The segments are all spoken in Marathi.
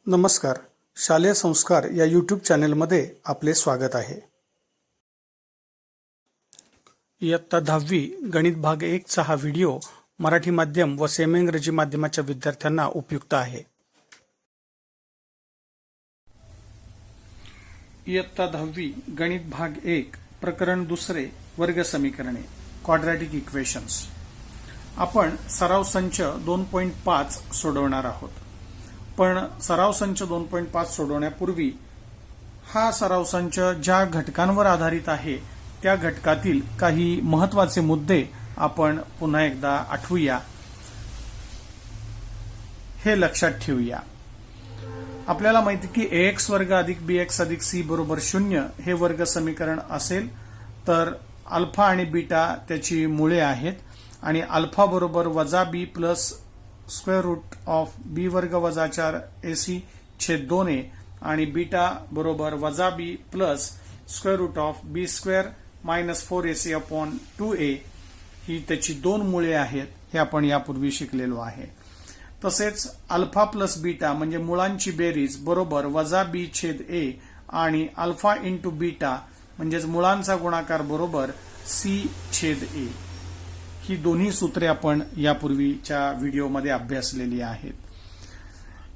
नमस्कार. शालेय संस्कार या यूट्यूब चॅनेलमध्ये आपले स्वागत आहे. इयत्ता 10वी गणित भाग 1 चा हा व्हिडिओ मराठी माध्यम व सेमी इंग्रजी माध्यमाच्या विद्यार्थ्यांना उपयुक्त आहे. इयत्ता 10वी गणित भाग 1 प्रकरण 2 वर्ग समीकरणे क्वाड्रॅटिक इक्वेशन्स. आपण सराव संच 2.5 सोडवणार आहोत. पण सराव संच 2.5 सोडवण्यापूर्वी हा सराव संच ज्या घटकांवर आधारित आहे त्या घटकातील काही महत्त्वाचे मुद्दे आपण पुन्हा एकदा आठवूया, हे लक्षात ठेवूया. आपल्याला माहिती की ax वर्ग अधिक bx अधिक c बरोबर 0 हे वर्ग समीकरण असेल तर अल्फा आणि बीटा त्याची मुळे आहेत आणि अल्फा बरोबर वजा B plus square root of बी वर्ग वजा 4 ac छेद 2a आणि बीटा बरोबर वजा B plus square root of B square minus 4ac upon 2a ही त्याची दोन मुळे आहेत, हे आपण यापूर्वी शिकलेलो आहे. तसेच अल्फा प्लस बीटा म्हणजे मुळांची बेरीज बरोबर वजा बी छेद a आणि अल्फा इंटू बीटा म्हणजेच मुळांचा गुणाकार बरोबर c छेद a ही दोन्ही सूत्रे आपण यापूर्वीच्या व्हिडिओमध्ये अभ्यासलेली आहेत.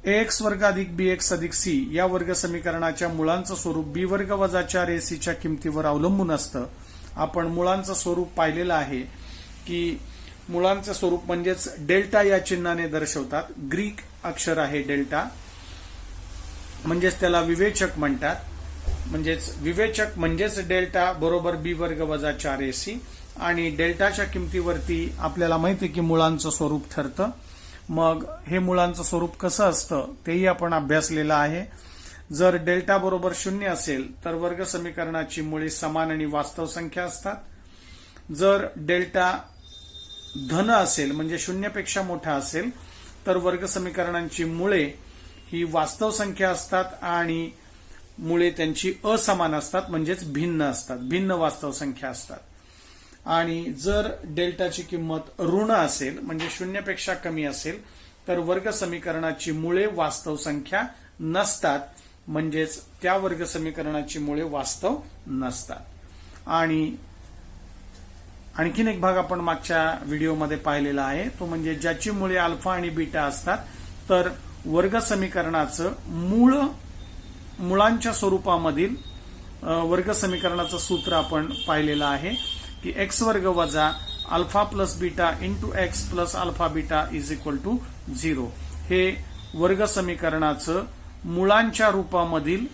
ax वर्ग अधिक bx अधिक c या वर्ग समीकरणाच्या मुळांचं स्वरूप b वर्ग वजा 4ac च्या किमतीवर अवलंबून असतं. आपण मुळांचं स्वरूप पाहिलेलं आहे की मुळांचं स्वरूप म्हणजेच डेल्टा या चिन्हाने दर्शवतात. ग्रीक अक्षर आहे डेल्टा, म्हणजेच त्याला विवेचक म्हणतात. म्हणजेच विवेचक म्हणजेच डेल्टा बरोबर बी वर्ग वजा 4ac आणि डेल्टाच्या किमतीवरती आपल्याला माहिती आहे की मुळांचं स्वरूप ठरतं. मग हे मुळांचं स्वरूप कसं असतं तेही आपण अभ्यासलेलं आहे. जर डेल्टा बरोबर 0 असेल तर वर्ग समीकरणाची मुळे समान आणि वास्तव संख्या असतात. जर डेल्टा धन असेल म्हणजे 0 पेक्षा मोठा असेल तर वर्ग समीकरणांची मुळे ही वास्तव संख्या असतात आणि मुळे त्यांची असमान असतात म्हणजेच भिन्न असतात, भिन्न वास्तव संख्या असतात. आणि जर डेल्टाची किंमत ऋण असेल म्हणजे 0 पेक्षा कमी असेल तर वर्ग समीकरणाची मुळे वास्तव संख्या नसतात, म्हणजेच त्या वर्ग समीकरणाची मुळे वास्तव नसतात. आणि आणखीन एक भाग आपण मागच्या व्हिडिओमध्ये पाहिलेला आहे, तो म्हणजे ज्याची मुळे अल्फा आणि बीटा असतात तर वर्ग समीकरणाचं मुळांच्या स्वरूपामधील वर्ग समीकरणाचं सूत्र आपण पाहिलेलं आहे की एक्स वर्ग वजा alpha plus beta into x plus alpha beta is equal to 0 हे वर्ग समीकरणाचं मुळांच्या रूपामधील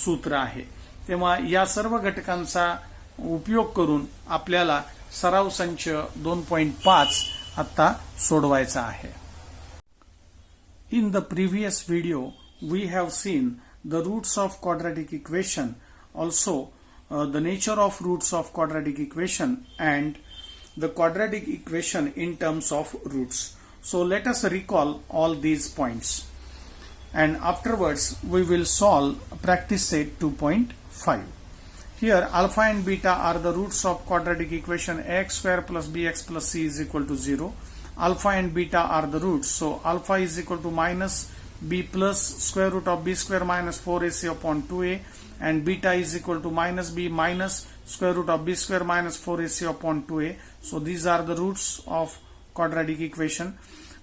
सूत्र आहे. तेव्हा या सर्व घटकांचा उपयोग करून आपल्याला सराव संच 2.5 आता सोडवायचा आहे. In the previous video we have seen the roots of quadratic equation, also the nature of roots of quadratic equation and the quadratic equation in terms of roots. So let us recall all these points and afterwards we will solve practice set 2.5. Here alpha and beta are the roots of quadratic equation ax square plus bx plus c is equal to 0. Alpha and beta are the roots, so alpha is equal to minus b plus square root of b square minus 4ac upon 2a and beta is equal to minus b minus square root of b square minus 4ac upon 2a. So these are the roots of quadratic equation.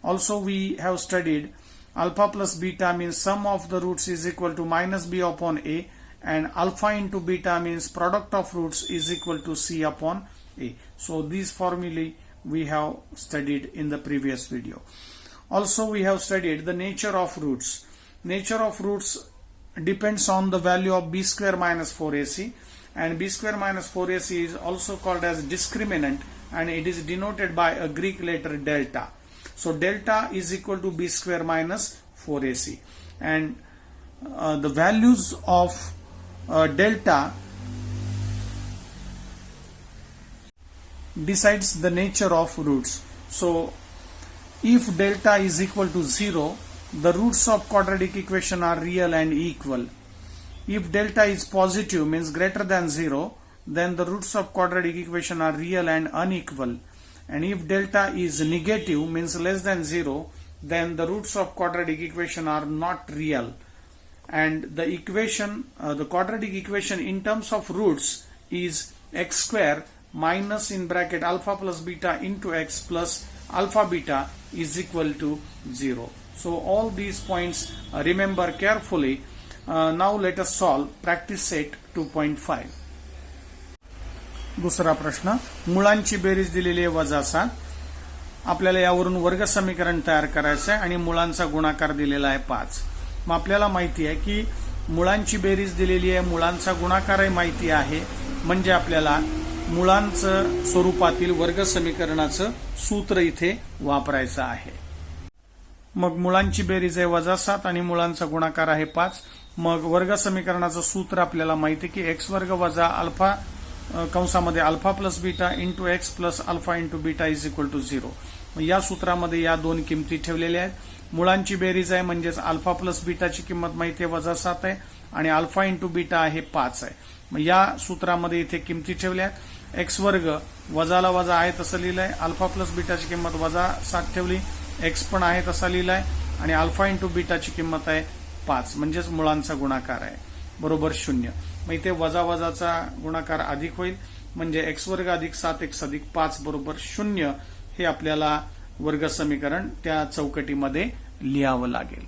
Also we have studied alpha plus beta means sum of the roots is equal to minus b upon a and alpha into beta means product of roots is equal to c upon a. So these formulae we have studied in the previous video. Also we have studied the nature of roots. Nature of roots depends on the value of b square minus 4ac and b square minus 4ac is also called as discriminant and it is denoted by a Greek letter delta. So delta is equal to b square minus 4ac and the values of delta decides the nature of roots. So if delta is equal to 0, the roots of quadratic equation are real and equal. If delta is positive means greater than 0, then the roots of quadratic equation are real and unequal. And if delta is negative means less than 0, then the roots of quadratic equation are not real, and the equation, the quadratic equation in terms of roots is x square minus in bracket alpha plus beta into x plus alpha beta is equal to 0. So all these points remember carefully. Now let us solve practice set 2.5. दुसरा प्रश्न, मुळांची बेरीज दिलेली आहे -7. आपल्याला यावरून वर्ग समीकरण तयार करायचं आहे आणि मुळांचा गुणाकार दिलेला आहे 5. मग आपल्याला माहिती आहे की मुळांची बेरीज दिलेली आहे, मुळांचा गुणाकारही माहिती आहे, म्हणजे आपल्याला मुळांचं स्वरूपातील वर्ग समीकरणाचं सूत्र इथे वापरायचं आहे. मग मुळांची बेरीज आहे -7 आणि मुळांचा गुणाकार आहे 5. मग वर्ग समीकरणाचं सूत्र आपल्याला माहिती आहे की एक्स वर्ग वजा अल्फा कंसामध्ये alpha plus beta into x plus alpha into beta is equal to 0. या सूत्रामध्ये या दोन किमती ठेवलेल्या आहेत. मुळांची बेरीज आहे म्हणजेच अल्फा प्लस बीटाची किंमत माहिती आहे -7 आहे आणि अल्फा इंटू बीटा आहे 5 आहे. मग या सूत्रामध्ये इथे किमती ठेवल्या आहेत. एक्स वर्ग वजाला वजा आहे तसं लिहिलंय, अल्फा प्लस बीटाची किंमत -7 ठेवली, एक्स पण आहे तसा लिहिलाय आणि अल्फा इंटू बीटाची किंमत आहे 5, म्हणजेच मुळांचा गुणाकार आहे बरोबर 0. मग इथे वजा वजाचा गुणाकार अधिक होईल, म्हणजे एक्स वर्ग अधिक 7x अधिक 5 बरोबर 0 हे आपल्याला वर्ग समीकरण त्या चौकटीमध्ये लिहावं लागेल.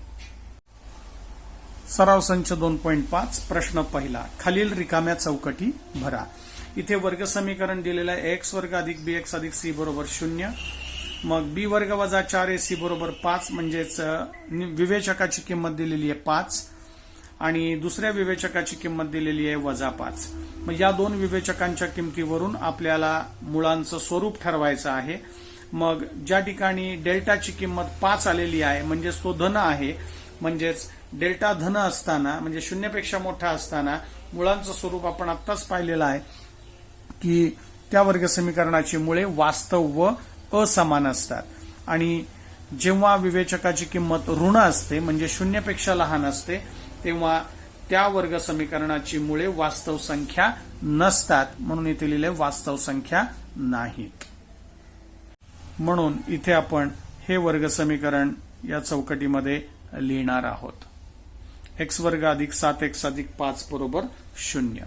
सराव संच 2.5 प्रश्न पहिला, खालील रिकाम्या चौकटी भरा. इथे वर्ग समीकरण दिलेलं आहे एक्स वर्ग अधिक bx अधिक c बरोबर 0. मग b वर्ग वजा 4ac बरोबर 5, म्हणजेच विवेचकाची किंमत दिलेली आहे 5 आणि दुसऱ्या विवेचकाची किंमत दिलेली आहे -5. मग या दोन विवेचकांच्या किमतीवरून आपल्याला मुळांचं स्वरूप ठरवायचं आहे. मग ज्या ठिकाणी डेल्टाची किंमत 5 आलेली आहे म्हणजेच तो धन आहे, म्हणजेच डेल्टा धन असताना म्हणजे 0 पेक्षा मोठा असताना मुळांचं स्वरूप आपण आत्ताच पाहिलेलं आहे की त्या वर्ग समीकरणाची मुळे वास्तव व असमान असतात आणि जेव्हा विवेचकाची किंमत ऋण असते म्हणजे 0 पेक्षा लहान असते तेव्हा त्या वर्ग समीकरणाची मुळे वास्तव संख्या नसतात, म्हणून इथे लिहिले वास्तव संख्या नाहीत. म्हणून इथे आपण हे वर्ग समीकरण या चौकटीमध्ये लिहिणार आहोत. एक्स वर्ग अधिक 7x अधिक 5 बरोबर 0.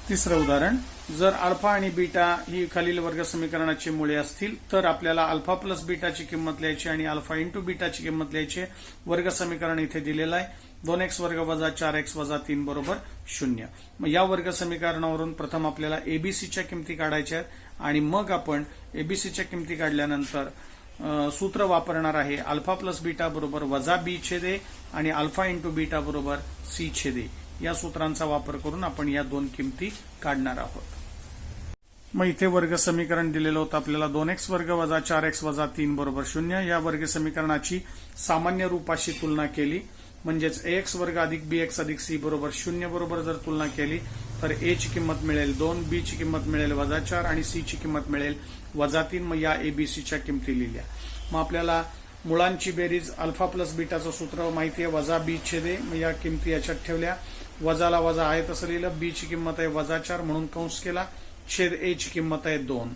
तिसरं उदाहरण, जर अल्फा आणि बीटा ही खालील वर्ग समीकरणाची मुळे असतील तर आपल्याला अल्फा प्लस बीटाची किंमत लिहायची आणि अल्फा इंटू बीटाची किंमत लिहायची. वर्ग समीकरण इथे दिलेलं आहे 2x वर्ग वजा 4x वजा 3 बरोबर 0. मग या वर्ग समीकरणावरून प्रथम आपल्याला एबीसीच्या किमती काढायच्या आहेत आणि मग आपण एबीसीच्या किमती काढल्यानंतर सूत्र वापरणार आहे अल्फा प्लस बीटा बरोबर वजा बी छेद ए आणि अल्फा इंटू बीटा बरोबर सी छेद ए. या सूत्रांचा वापर करून आपण या दोन किमती काढणार आहोत. मग इथे वर्ग समीकरण दिलेलं होतं आपल्याला 2x वर्ग वजा 4x वजा 3 बरोबर 0. या वर्ग समीकरणाची सामान्य रूपाशी तुलना केली म्हणजेच ax वर्ग अधिक bx अधिक c बरोबर 0 बरोबर जर तुलना केली तर a ची किंमत मिळेल 2, b ची किंमत मिळेल वजा 4 आणि c ची किंमत मिळेल वजा 3. मग या एबीसीच्या किमती लिहिल्या. मग आपल्याला मुळांची बेरीज अल्फा प्लस बीटाचं सूत्र माहिती आहे वजा बी छेद ए. मग या किमती याच्यात ठेवल्या, वजाला वजा आहे तसं लिहिलं, बी ची किंमत आहे वजा 4 म्हणून कंस केला, छेद ए ची किंमत आहे 2.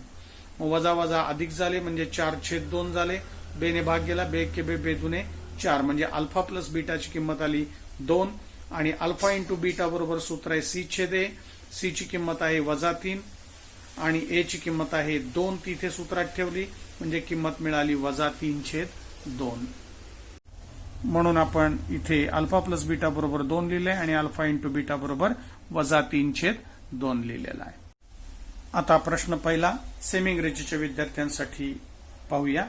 मग वजा वजा अधिक झाले म्हणजे 4/2 झाले, बेने भाग गेला, बे के बे बेदुने 4 म्हणजे अल्फा प्लस बीटाची किंमत आली 2 आणि अल्फा इंटू बीटा बरोबर सूत्र आहे सी छेद ए. सी ची किंमत आहे वजा 3 आणि ए ची किंमत आहे 2, तिथे सूत्रात ठेवली म्हणजे किंमत मिळाली वजा 3/2. म्हणून आपण इथे अल्फा प्लस बीटा बरोबर 2 लिहिले आणि अल्फा इंटू बीटा बरोबर वजा 3/2 लिहिलेला आहे. आता प्रश्न पहिला सेमी इंग्रजीच्या विद्यार्थ्यांसाठी पाहूया.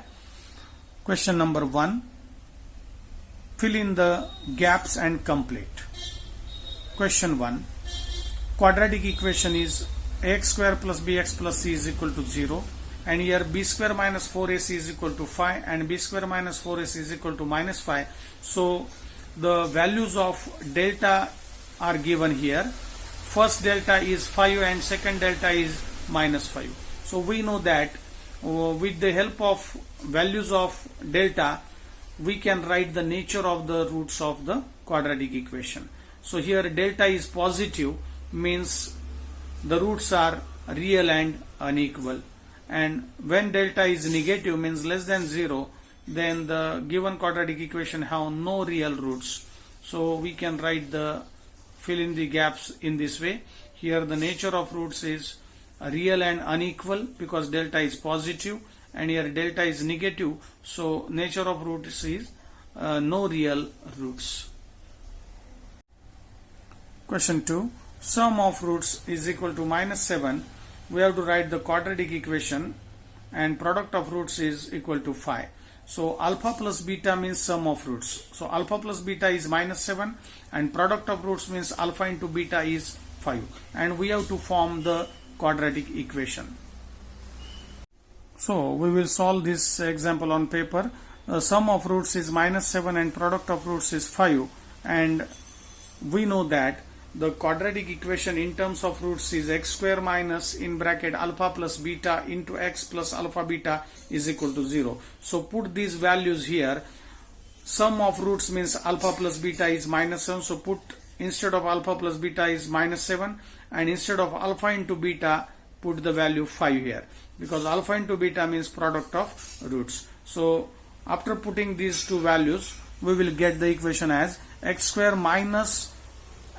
Question number 1, fill in the gaps and complete. Question 1, quadratic equation is ax square plus bx plus c is equal to 0 and here b square minus 4ac is equal to 5 and b square minus 4ac is equal to minus 5. So the values of delta are given here. First delta is 5 and second delta is minus 5. So we know that with the help of values of delta we can write the nature of the roots of the quadratic equation. So here delta is positive means the roots are real and unequal, and when delta is negative means less than 0 then the given quadratic equation have no real roots. So we can write the fill in the gaps in this way. Here the nature of roots is real and unequal because delta is positive, and here delta is negative, so nature of roots is no real roots. Question 2. Sum of roots is equal to -7. We have to write the quadratic equation, and product of roots is equal to 5. So alpha plus beta means sum of roots. So alpha plus beta is -7 and product of roots means alpha into beta is 5. And we have to form the quadratic equation. So we will solve this example on paper. Sum of roots is -7 and product of roots is 5. And we know that the quadratic equation in terms of roots is x square minus in bracket alpha plus beta into x plus alpha beta is equal to 0. So put these values here. Sum of roots means alpha plus beta is -7. So put instead of alpha plus beta is -7, and instead of alpha into beta put the value 5 here, because alpha into beta means product of roots. So after putting these two values we will get the equation as x square minus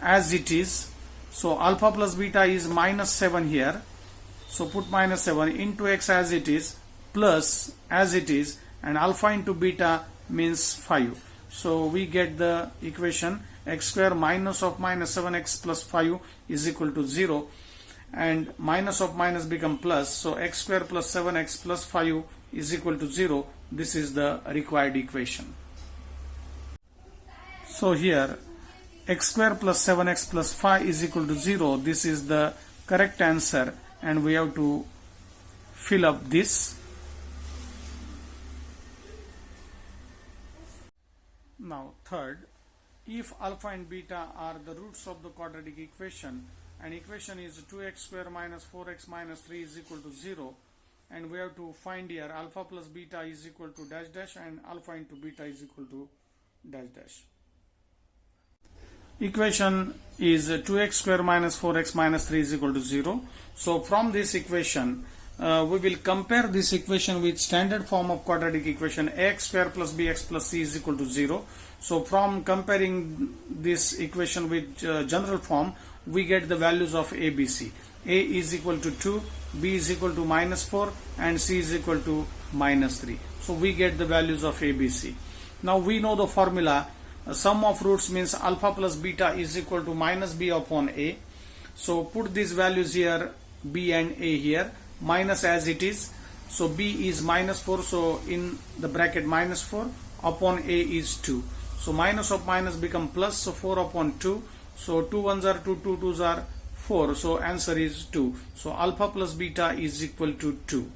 as it is. So alpha plus beta is -7 here, so put -7 into x as it is plus as it is, and alpha into beta means 5. So we get the equation x square minus of -7x plus 5 is equal to 0, and minus of minus become plus, so x square plus 7x plus 5 is equal to 0. This is the required equation. So here x square plus 7x plus 5 is equal to 0. This is the correct answer, and we have to fill up this. Now third, if alpha and beta are the roots of the quadratic equation, and equation is 2x square minus 4x minus 3 is equal to 0, and we have to find here alpha plus beta is equal to dash dash and alpha into beta is equal to dash dash. Equation is 2x square minus 4x minus 3 is equal to 0. So from this equation we will compare this equation with standard form of quadratic equation ax square plus bx plus c is equal to 0. So from comparing this equation with general form, we get the values of a, b, c. A is equal to 2, b is equal to -4, and c is equal to -3. So we get the values of a, b, c. Now we know the formula. Sum of roots means alpha plus beta is equal to minus b upon a. So put these values here, b and a here, minus as it is. So b is -4, so in the bracket -4 upon a is 2. So minus of minus become plus, so 4 upon 2. So 2 ones are 2, 2 twos are 4. So answer is 2. So alpha plus beta is equal to 2.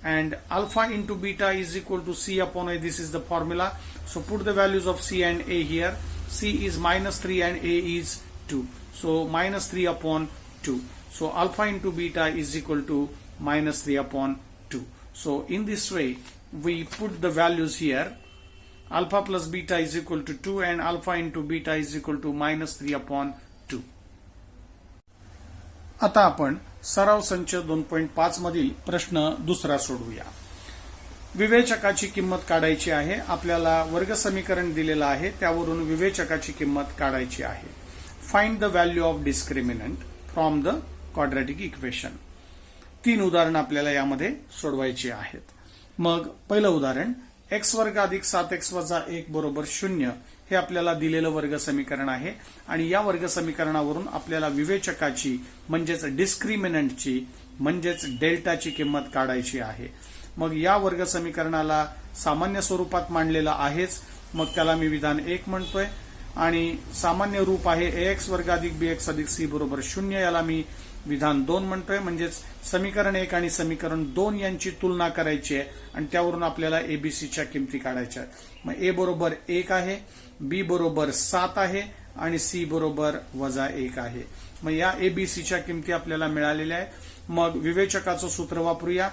And alpha into beta is equal to c upon a. This is the formula. So put the values of c and a here. C is -3 and a is 2. So -3 upon 2. So alpha into beta is equal to -3 upon 2. So in this way we put the values here. Alpha plus beta is equal to 2 and alpha into beta is equal to -3 upon 2. आता आपण सराव संच 2.5 मधील प्रश्न दुसरा सोडवूया. विवेचकाची किंमत काढायची आहे. आपल्याला वर्ग समीकरण दिलेलं आहे, त्यावरून विवेचकाची किंमत काढायची आहे. Find the value of discriminant from the quadratic equation. 3 उदाहरण आपल्याला यामध्ये सोडवायची आहेत. मग पहिलं उदाहरण x वर्ग अधिक 7x वजा 1 बरोबर 0 हे आपल्याला दिलेलं वर्ग समीकरण आहे, आणि या वर्ग समीकरणावरून आपल्याला विवेचकाची म्हणजेच डिस्क्रिमिनंटची म्हणजेच डेल्टाची किंमत काढायची आहे. मग या वर्ग समीकरणाला सामान्य स्वरूपात मांडलेलं आहेच, मग त्याला मी विधान 1 म्हणतोय, आणि सामान्य रूप आहे ax वर्ग अधिक bx अधिक c बरोबर 0. याला मी विधान 2 म्हणतोय. म्हणजेच समीकरण 1 आणि समीकरण 2 यांची तुलना करायची आहे, आणि त्यावरून आपल्याला एबीसीच्या किमती काढायच्या आहेत. मग a बरोबर 1 आहे, b बरोबर 7 आहे, आणि c बरोबर -1 आहे. मग या एबीसीच्या किमती आपल्याला मिळालेल्या आहेत. मग विवेचकाचं सूत्र वापरूया.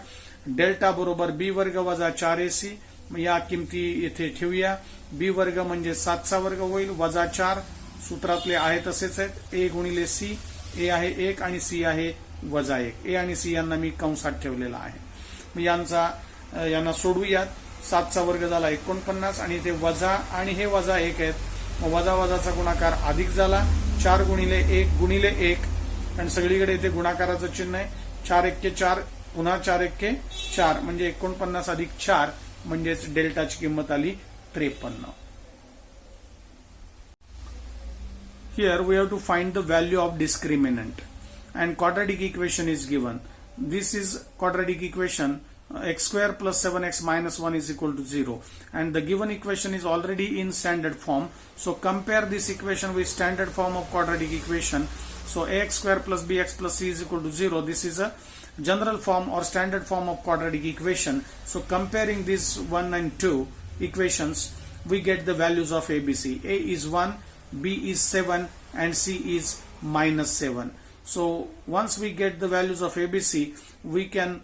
डेल्टा बरोबर b वर्ग वजा 4ac. मग या किमती येथे ठेवूया. b वर्ग म्हणजे 7चा वर्ग होईल, वजा 4 सूत्रातले आहे तसेच आहेत. a गुणिले c, a आहे 1 आणि c आहे -1. a आणि c यांना मी कंसात ठेवलेला आहे. मग यांना सोडवूयात. 7चा वर्ग झाला 49 आणि इथे वजा आणि हे वजा 1 आहेत. मग वजा वजाचा गुणाकार अधिक झाला. 4 गुणिले 1 गुणिले 1 आणि सगळीकडे इथे गुणाकाराचं चिन्ह आहे. 4 एक्के 4 पुन्हा 4 एक्के 4 म्हणजे 49 अधिक 4 म्हणजेच डेल्टाची किंमत आली 53. Here we have to find the value of discriminant and quadratic equation is given. This is quadratic equation x square plus 7x minus 1 is equal to 0 and the given equation is already in standard form. So compare this equation with standard form of quadratic equation. So ax square plus bx plus c is equal to 0. This is a general form or standard form of quadratic equation. So comparing these 1 and 2 equations, we get the values of ABC. A is 1, B is 7 and C is minus 7. So once we get the values of ABC, we can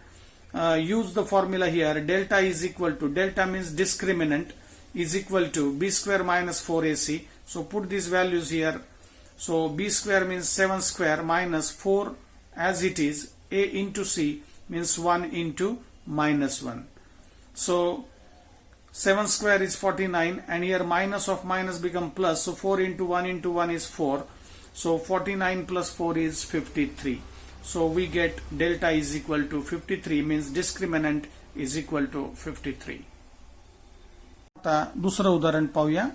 use the formula here. Delta is equal to, delta means discriminant, is equal to B square minus 4AC. So put these values here. So B square means 7 square minus 4 as it is. A into C means 1 into minus 1. So 7 square is 49 and here minus of minus become plus. So 4 into 1 is 4. So 49 plus 4 is 53. So we get delta is equal to 53 means discriminant is equal to 53. आता दुसरं उदाहरण पाहूया.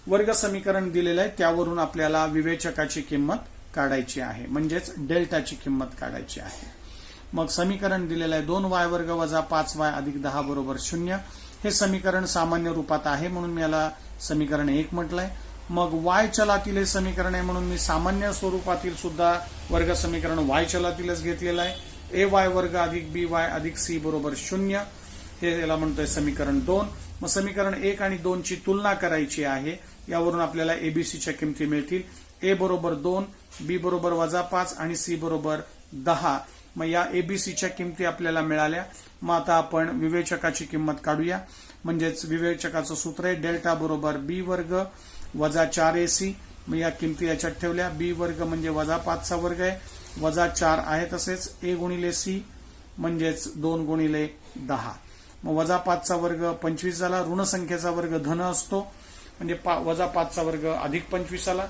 वर्ग समीकरण दिलेलं आहे त्यावरून आपल्याला विवेचकाची किंमत काढायची आहे म्हणजेच डेल्टाची किंमत काढायची आहे. मग समीकरण दिलेलं आहे 2y वर्ग वजा 5y अधिक 10 बरोबर 0. हे समीकरण सामान्य रूपात आहे म्हणून मी याला समीकरण 1 म्हटलंय. मग y चलातील हे समीकरण आहे म्हणून मी सामान्य स्वरूपातील सुद्धा वर्ग समीकरण y चलातीलच घेतलेलं आहे. ay वर्ग अधिक by अधिक c बरोबर 0 हे याला म्हणतोय समीकरण 2. मग समीकरण 1 आणि 2 ची तुलना करायची आहे. यावरून आपल्याला एबीसीच्या किमती मिळतील. a बरोबर 2, b बरोबर वजा 5 आणि c बरोबर 10. मग या एबीसीच्या किमती आपल्याला मिळाल्या. मग आता आपण विवेचकाची किंमत काढूया. म्हणजेच विवेचकाचं सूत्र आहे डेल्टा बरोबर बी वर्ग वजा 4ac. मग या किमती याच्यात ठेवल्या. बी वर्ग म्हणजे वजा 5चा वर्ग आहे, वजा 4 आहे तसेच a गुणिले c म्हणजेच 2 गुणिले 10. मग वजा 5चा वर्ग 25 झाला. ऋण संख्येचा वर्ग धन असतो म्हणजे वजा 5चा वर्ग अधिक 25 आला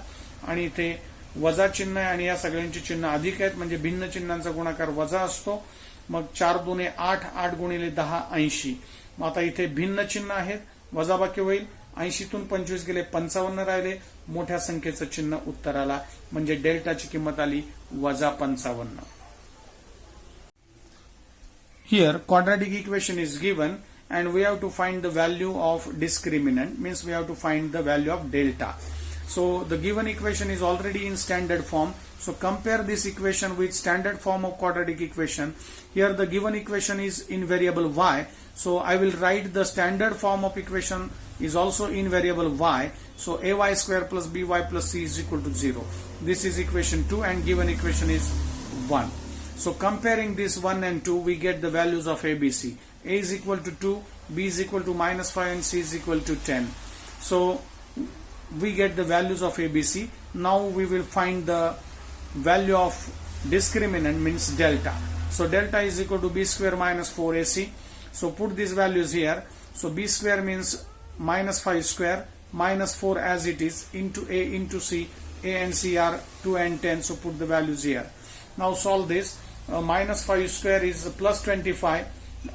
आणि इथे वजा चिन्ह आहे आणि या सगळ्यांची चिन्ह अधिक आहेत म्हणजे भिन्न चिन्हांचा गुणाकार वजा असतो. मग 4 दुने 8, 8 गुणिले 10 80. मग आता इथे भिन्न चिन्ह आहेत, वजाबाकी होईल. 80तून 25 गेले 55 राहिले. मोठ्या संख्येचं चिन्ह उत्तराला म्हणजे डेल्टाची किंमत आली वजा 55. Here quadratic equation is given and we have to find the value of discriminant means we have to find the value of delta. So the given equation is already in standard form. So compare this equation with standard form of quadratic equation. Here the given equation is in variable y. So I will write the standard form of equation is also in variable y. So ay square plus by plus c is equal to 0. This is equation 2 and given equation is 1. So comparing this 1 and 2 we get the values of ABC. A is equal to 2, B is equal to minus 5 and C is equal to 10. So we get the values of ABC. Now we will find the value of discriminant means delta. So delta is equal to b square minus 4ac. So put these values here. So b square means minus 5 square minus 4 as it is into a into c. A and c are 2 and 10. So put the values here. Now solve this. Minus 5 square is plus 25.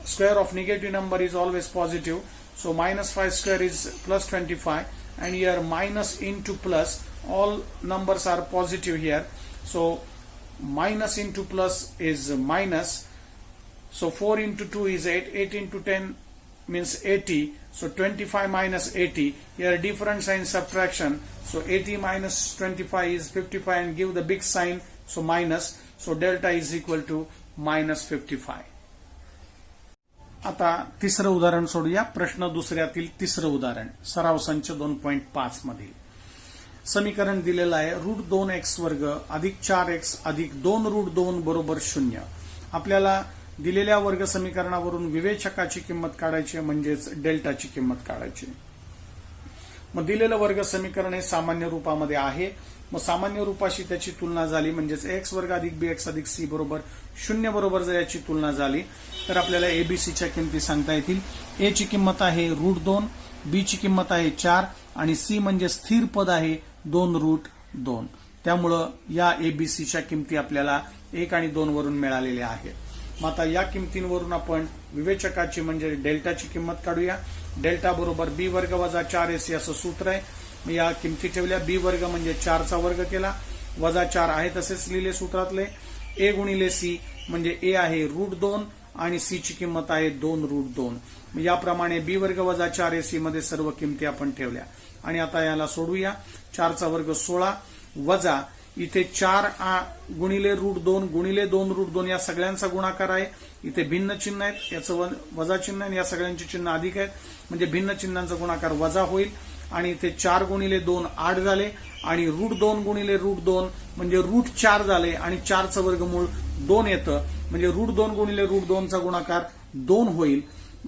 Square of negative number is always positive. So minus 5 square is plus 25. And here minus into plus, all numbers are positive here. So minus into plus is minus. So 4 into 2 is 8. 8 into 10 means 80. So 25 minus 80. Here different sign subtraction. So 80 minus 25 is 55 and give the big sign. So minus. So delta is equal to minus 55. आता तिसरं उदाहरण सोडूया. प्रश्न दुसऱ्यातील तिसरं उदाहरण सराव संच 2.5 मधील समीकरण दिलेलं आहे √2x वर्ग अधिक 4x अधिक 2√2 बरोबर 0. आपल्याला दिलेल्या वर्ग समीकरणावरून विवेचकाची किंमत काढायची म्हणजेच डेल्टाची किंमत काढायची. मग दिलेलं वर्ग समीकरण हे सामान्य रूपामध्ये आहे. मग सामान्य रूपाशी त्याची तुलना झाली म्हणजेच ax वर्ग अधिक bx अधिक c बरोबर 0 बरोबर जर याची तुलना झाली तर आपल्याला एबीसीच्या किमती सांगता येतील. ए ची किंमत आहे √2, बी ची किंमत आहे 4 आणि सी म्हणजे स्थिर पद आहे 2√2. त्यामुळं या एबीसीच्या किमती आपल्याला 1 आणि 2 वरून मिळालेल्या आहेत. मग आता या किमतींवरून आपण विवेचकाची म्हणजे डेल्टाची किंमत काढूया. डेल्टा बरोबर बी वर्ग वजा 4ac असं सूत्र आहे. मग या किमती ठेवल्या. बी वर्ग म्हणजे 4 चा वर्ग केला वजा 4 आहे तसेच लिहिले सूत्रातले. ए गुणिले सी म्हणजे ए आहे √2 आणि सी ची किंमत आहे 2√2. याप्रमाणे बी वर्ग वजा 4ac मध्ये सर्व किमती आपण ठेवल्या आणि आता याला सोडूया. 4 चा वर्ग 16 वजा इथे 4 गुणिले √2 गुणिले 2√2 या सगळ्यांचा गुणाकार आहे. इथे भिन्न चिन्ह आहेत, याचं वजा चिन्ह आहे, या सगळ्यांची चिन्ह अधिक आहेत म्हणजे भिन्न चिन्हांचा गुणाकार वजा होईल. आणि इथे 4 गुणिले 2 8 झाले आणि √2 गुणिले √2 म्हणजे √4 झाले आणि 4चं वर्गमूळ 2 येतं म्हणजे √2 गुणिले √2 चा गुणाकार 2 होईल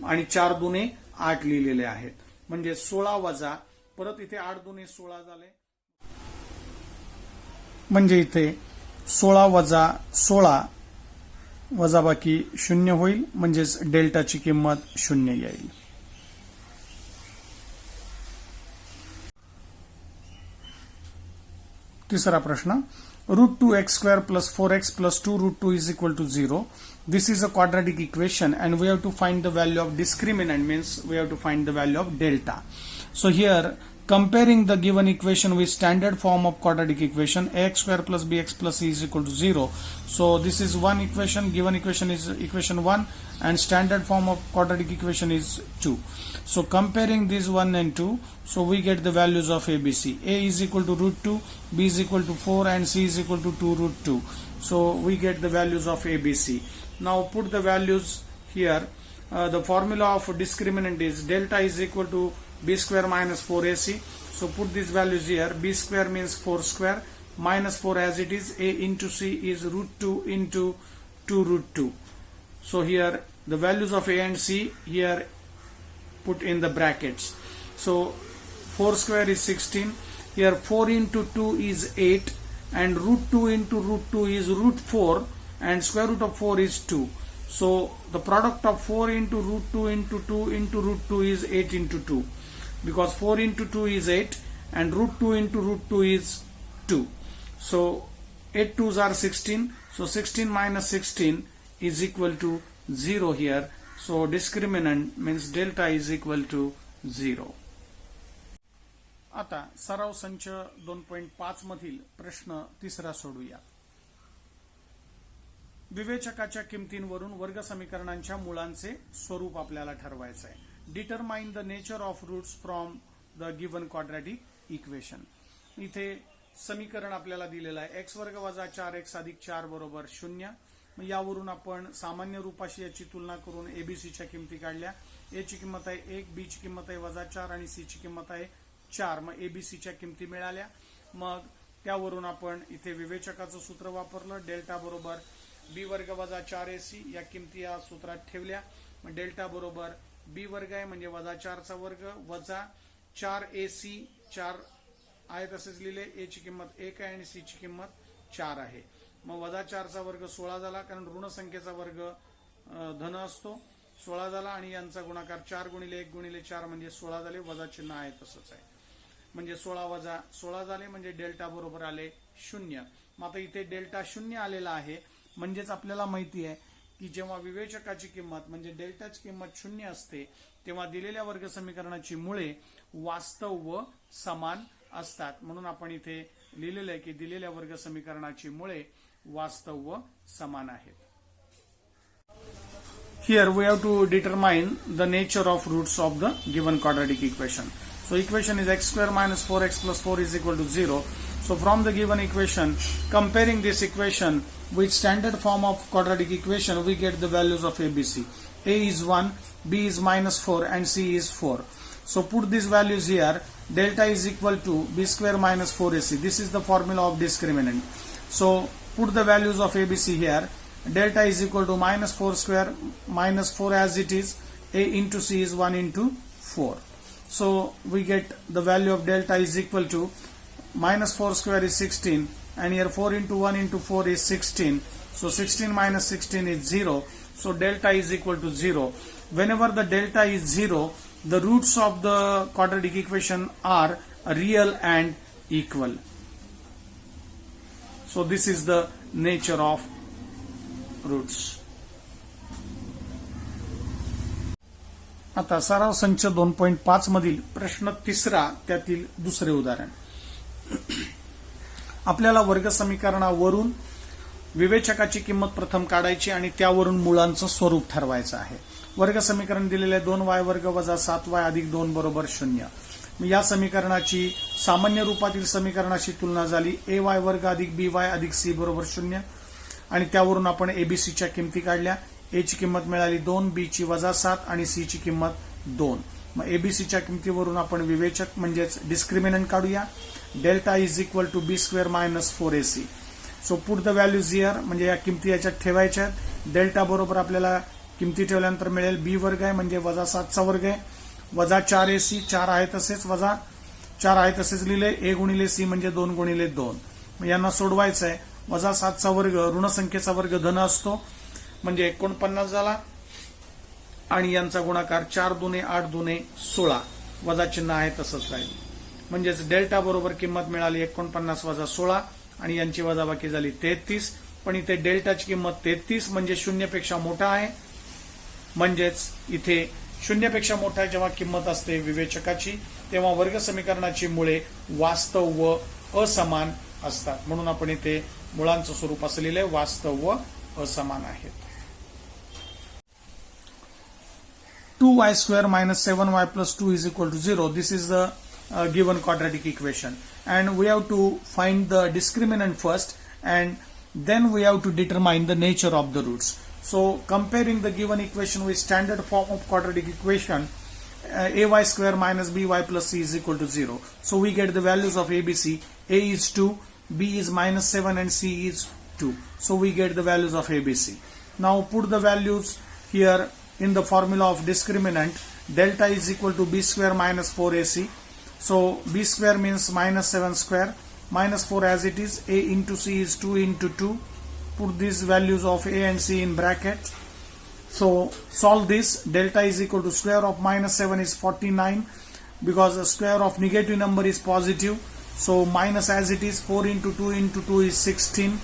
आणि 4 दुने 8 लिहिलेले आहेत म्हणजे 16 वजा परत इथे 8 दुने 16 झाले म्हणजे इथे 16 वजा 16 वजाबाकी 0 होईल म्हणजेच डेल्टाची किंमत 0 येईल. तिसरा प्रश्न √2x² plus 4x plus 2√2 is equal to 0. This is a quadratic equation and we have to find the value of discriminant, means we have to find the value of delta. So here comparing the given equation with standard form of quadratic equation ax² plus bx plus c is equal to 0. So this is one equation, given equation is equation 1 and standard form of quadratic equation is 2. So comparing these 1 and 2, so we get the values of ABC. A is equal to √2, B is equal to 4 and C is equal to 2√2. So we get the values of ABC. Now put the values here. The formula of discriminant is delta is equal to b square minus 4ac. So put these values here. B square means 4 square minus 4 as it is. A into C is √2 into 2√2. So here the values of A and C here put in the brackets. So 4 square is 16. Here 4 into 2 is 8 and √2 into √2 is √4 and square root of 4 is 2. So the product of 4 into √2 into 2 into √2 is 8 into 2 because 4 into 2 is 8 and √2 into √2 is 2. So 8 2s are 16. So 16 minus 16 is equal to 0 here. So discriminant means delta is equal to 0. आता सराव संच 2.5 मधील प्रश्न तिसरा सोडूया. विवेचकाच्या किमतींवरून वर्ग समीकरणांच्या मुळांचे स्वरूप आपल्याला ठरवायचे आहे. Determine the nature of roots from the given quadratic equation. इथे समीकरण आपल्याला दिलेलं आहे x वर्ग वजा 4x अधिक 4 बरोबर 0. मग यावरून आपण सामान्य रूपाशी याची तुलना करून एबीसीच्या किमती काढल्या. ए ची किंमत आहे 1, बी ची किंमत आहे वजा 4 आणि सी ची किंमत आहे 4. मग एबीसीच्या किमती मिळाल्या. मग त्यावरून आपण इथे विवेचकाचं सूत्र वापरलं. डेल्टा बरोबर बी वर्ग वजा 4ac या किमती या सूत्रात ठेवल्या. मग डेल्टा बरोबर बी वर्ग आहे म्हणजे वजा 4 चा वर्ग वजा 4ac 4 आहे तसेच लिहिले. ए ची किंमत 1 आहे आणि सी ची किंमत 4 आहे. मग वजा 4 चा वर्ग 16 झाला कारण ऋण संख्येचा वर्ग धन असतो. 16 झाला आणि यांचा गुणाकार 4 गुणिले 1 गुणिले 4 म्हणजे 16 झाले. वजा चिन्ह आहे तसंच आहे म्हणजे 16 वजा 16 झाले म्हणजे डेल्टा बरोबर आले 0. मग आता इथे डेल्टा 0 आलेला आहे म्हणजेच आपल्याला माहिती आहे की जेव्हा विवेचकाची किंमत म्हणजे डेल्टाची किंमत 0 असते तेव्हा दिलेल्या वर्ग समीकरणाची मुळे वास्तव व समान असतात. म्हणून आपण इथे लिहिलेलं आहे की दिलेल्या वर्ग समीकरणाची मुळे वास्तव व समान आहेत. Here we have to determine the nature of roots of the given quadratic equation. So equation is x square minus 4x plus 4 is equal to 0. So from the given equation, comparing this equation with standard form of quadratic equation, we get the values of ABC. A is 1, B is minus 4 and C is 4. So put these values here. Delta is equal to B square minus 4AC. This is the formula of discriminant. So put the values of ABC here. Delta is equal to minus 4 square minus 4 as it is. A into C is 1 into 4. So we get the value of delta is equal to minus 4 square is 16, and here 4 into 1 into 4 is 16. So 16 minus 16 is 0. So delta is equal to 0. Whenever the delta is 0, the roots of the quadratic equation are real and equal. So this is the nature of roots. आता सराव संच 2.5 मधील प्रश्न तिसरा त्यातील दुसरे उदाहरण. आपल्याला वर्ग समीकरणावरून विवेचकाची किंमत प्रथम काढायची आणि त्यावरून मुळांचं स्वरूप ठरवायचं आहे. वर्ग समीकरण दिलेले 2y वर्ग वजा 7y अधिक 2 बरोबर 0. या समीकरणाची सामान्य रूपातील समीकरणाशी तुलना झाली. ay वर्ग अधिक by अधिक c बरोबर 0 आणि त्यावरून आपण abcच्या किमती काढल्या. a ची किंमत मिळाली 2, b ची वजा 7 आणि c ची किंमत 2. मग abcच्या किमतीवरून आपण विवेचक म्हणजेच डिस्क्रिमिनंट काढूया. Delta is equal to b square minus 4ac. So put the values here, म्हणजे या किमती याच्यात ठेवायच्या आहेत. डेल्टा बरोबर आपल्याला किमती ठेवल्यानंतर मिळेल b वर्ग आहे म्हणजे वजा 7चा वर्ग आहे, वजा 4ac, 4 आहे तसेच, वजा 4 आहे तसेच लिहिले, a गुणिले c म्हणजे 2 गुणिले 2. मग यांना सोडवायचं आहे. वजा 7चा वर्ग ऋण संख्येचा वर्ग धन असतो म्हणजे 49 झाला आणि यांचा गुणाकार 4 दुने 8 दुने 16, वजा चिन्ह आहे तसंच राहील. म्हणजेच डेल्टा बरोबर किंमत मिळाली 49 वजा 16 आणि यांची वजाबाकी झाली 33. पण इथे डेल्टाची किंमत 33 म्हणजे 0 पेक्षा मोठा आहे. म्हणजेच इथे 0 पेक्षा मोठा जेव्हा किंमत असते विवेचकाची तेव्हा वर्ग समीकरणाची मुळे वास्तव व असमान असतात. म्हणून आपण इथे मुळांचं स्वरूप असं लिहिलंय, वास्तव व असमान आहेत. 2y square minus 7y plus 2 is equal to 0. This is the given quadratic equation, and we have to find the discriminant first and then we have to determine the nature of the roots. So comparing the given equation with standard form of quadratic equation, ay square minus by plus c is equal to 0. So we get the values of abc. A is 2, b is minus 7 and c is 2. So we get the values of abc. Now put the values here in the formula of discriminant. Delta is equal to b square minus 4ac. So b square means minus 7 square, minus 4 as it is. A into c is 2 into 2. Put these values of a and c in bracket. So solve this. Delta is equal to square of minus 7 is 49 because the square of negative number is positive. So minus as it is, 4 into 2 into 2 is 16.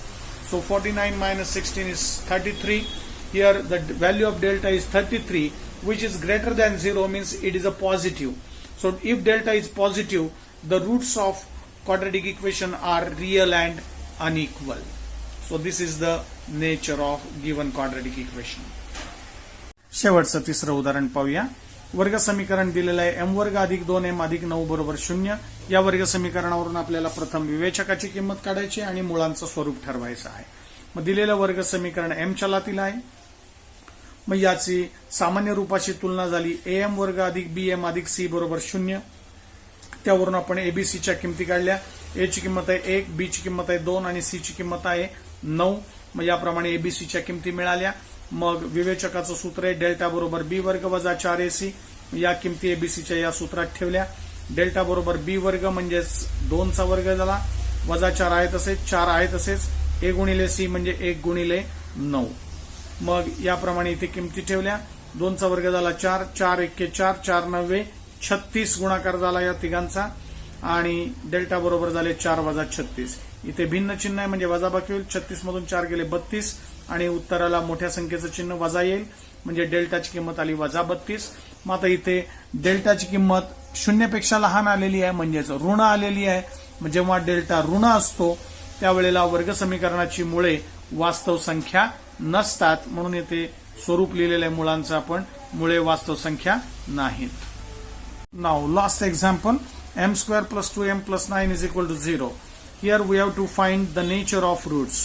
So 49 minus 16 is 33. Here the value of delta is 33, which is greater than 0, means it is a positive. So if delta is positive, the roots of quadratic equation are real and unequal. So this is the nature of given quadratic equation. शेवटचं तिसरं उदाहरण पाहूया. वर्ग समीकरण दिलेलं आहे m वर्ग अधिक 2m अधिक 9 बरोबर 0. या वर्ग समीकरणावरून आपल्याला प्रथम विवेचकाची किंमत काढायची आणि मुळांचं स्वरूप ठरवायचं आहे. मग दिलेलं वर्ग समीकरण m चलातील आहे. मग याची सामान्य रूपाची तुलना झाली. am वर्ग अधिक bm अधिक c बरोबर 0. त्यावरून आपण abcच्या किमती काढल्या. a ची किंमत आहे 1, b ची किंमत आहे 2 आणि c ची किंमत आहे 9. मग याप्रमाणे abcच्या किमती मिळाल्या. मग विवेचकाचं सूत्र आहे डेल्टा बरोबर b वर्ग वजा 4ac. या किमती abcच्या या सूत्रात ठेवल्या. डेल्टा बरोबर b वर्ग म्हणजेच 2 चा वर्ग झाला, वजा 4 आहे तसेच, 4 आहे तसेच, a गुणिले c म्हणजे 1 गुणिले 9. मग याप्रमाणे इथे किमती ठेवल्या. 2 चा वर्ग झाला 4, 4 1 4, 4 9 36 गुणाकार झाला या तिघांचा आणि डेल्टा बरोबर झाले 4 वजा 36. इथे भिन्न चिन्ह आहे म्हणजे वजाबाकी होईल. 36 मधून 4 गेले 32 आणि उत्तराला मोठ्या संख्येचं चिन्ह वजा येईल म्हणजे डेल्टाची किंमत आली वजा 32. मग आता इथे डेल्टाची किंमत 0 पेक्षा लहान आलेली आहे म्हणजेच ऋण आलेली आहे. जेव्हा डेल्टा ऋण असतो त्यावेळेला वर्ग समीकरणाची मुळे वास्तव संख्या नसतात. म्हणून येथे स्वरूप लिहिलेलं आहे मुळांचं आपण, मुळे वास्तव संख्या नाहीत. Now last example, m square plus 2m plus 9 is equal to 0. Here we have to find the nature of roots.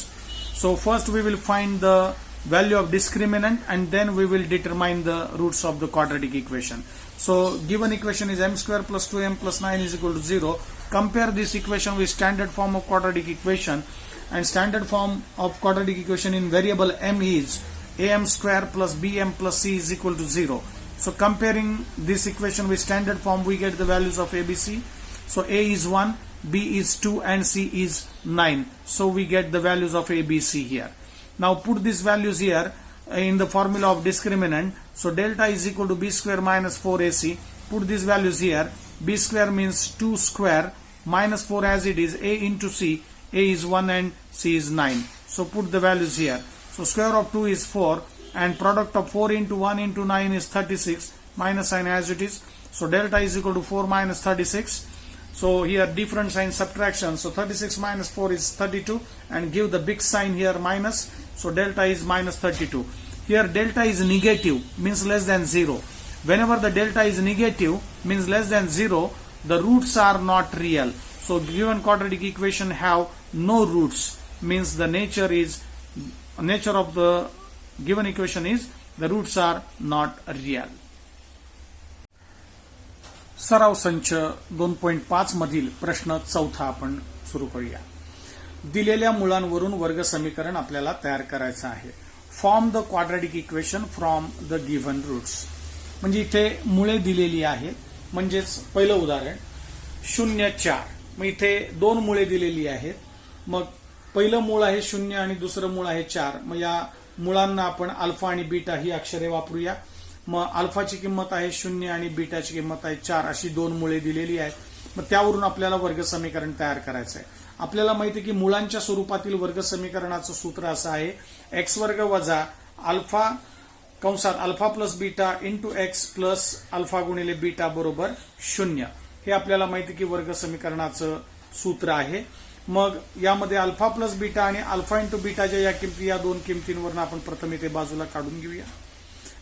So first we will find the value of discriminant and then we will determine the roots of the quadratic equation. So given equation is m square plus 2m plus 9 is equal to 0. Compare this equation with standard form of quadratic equation, and standard form of quadratic equation in variable m is am square plus bm plus c is equal to 0. So comparing this equation with standard form, we get the values of A, B, C. So A is 1, B is 2, and C is 9. So we get the values of A, B, C here. Now put these values here in the formula of discriminant. So delta is equal to B square minus 4AC. Put these values here. B square means 2 square minus 4 as it is. A into C. A is 1 and C is 9. So put the values here. So square of 2 is 4 and product of 4 into 1 into 9 is 36. Minus sign as it is. So delta is equal to 4 minus 36. So here different sign subtraction. So 36 minus 4 is 32 and give the big sign here minus. So delta is minus 32. Here delta is negative, means less than 0. Whenever the delta is negative, means less than 0, the roots are not real. So given quadratic equation have no roots, means the nature of the given equation is the roots are not real. सराव संच 2.5 मधील प्रश्न चौथा आपण सुरू करूया. दिलेल्या मुळांवरून वर्ग समीकरण आपल्याला तयार करायचं आहे. Form the quadratic equation from the given roots. म्हणजे इथे मुळे दिलेली आहेत. म्हणजेच पहिलं उदाहरण 0, 4. मग इथे 2 मुळे दिलेली आहेत. मग पहिलं मूळ आहे 0 आणि दुसरं मूळ आहे 4. मग या मुळांना आपण अल्फा आणि बीटा ही अक्षरे वापरूया. मग अल्फाची किंमत आहे 0 आणि बीटाची किंमत आहे 4. अशी 2 मुळे दिलेली आहेत. मग त्यावरून आपल्याला वर्ग समीकरण तयार करायचं आहे. आपल्याला माहिती आहे की मुळांच्या स्वरूपातील वर्ग समीकरणाचं सूत्र असं आहे एक्स वर्ग वजा अल्फा कंसात alpha plus beta into x plus alpha गुणिले बीटा बरोबर 0. हे आपल्याला माहिती आहे की वर्ग समीकरणाचं सूत्र आहे. मग यामध्ये अल्फा प्लस बीटा आणि अल्फा इंटू बीटाच्या या किमती, या 2 किमतींवरून आपण प्रथम इथे बाजूला काढून घेऊया.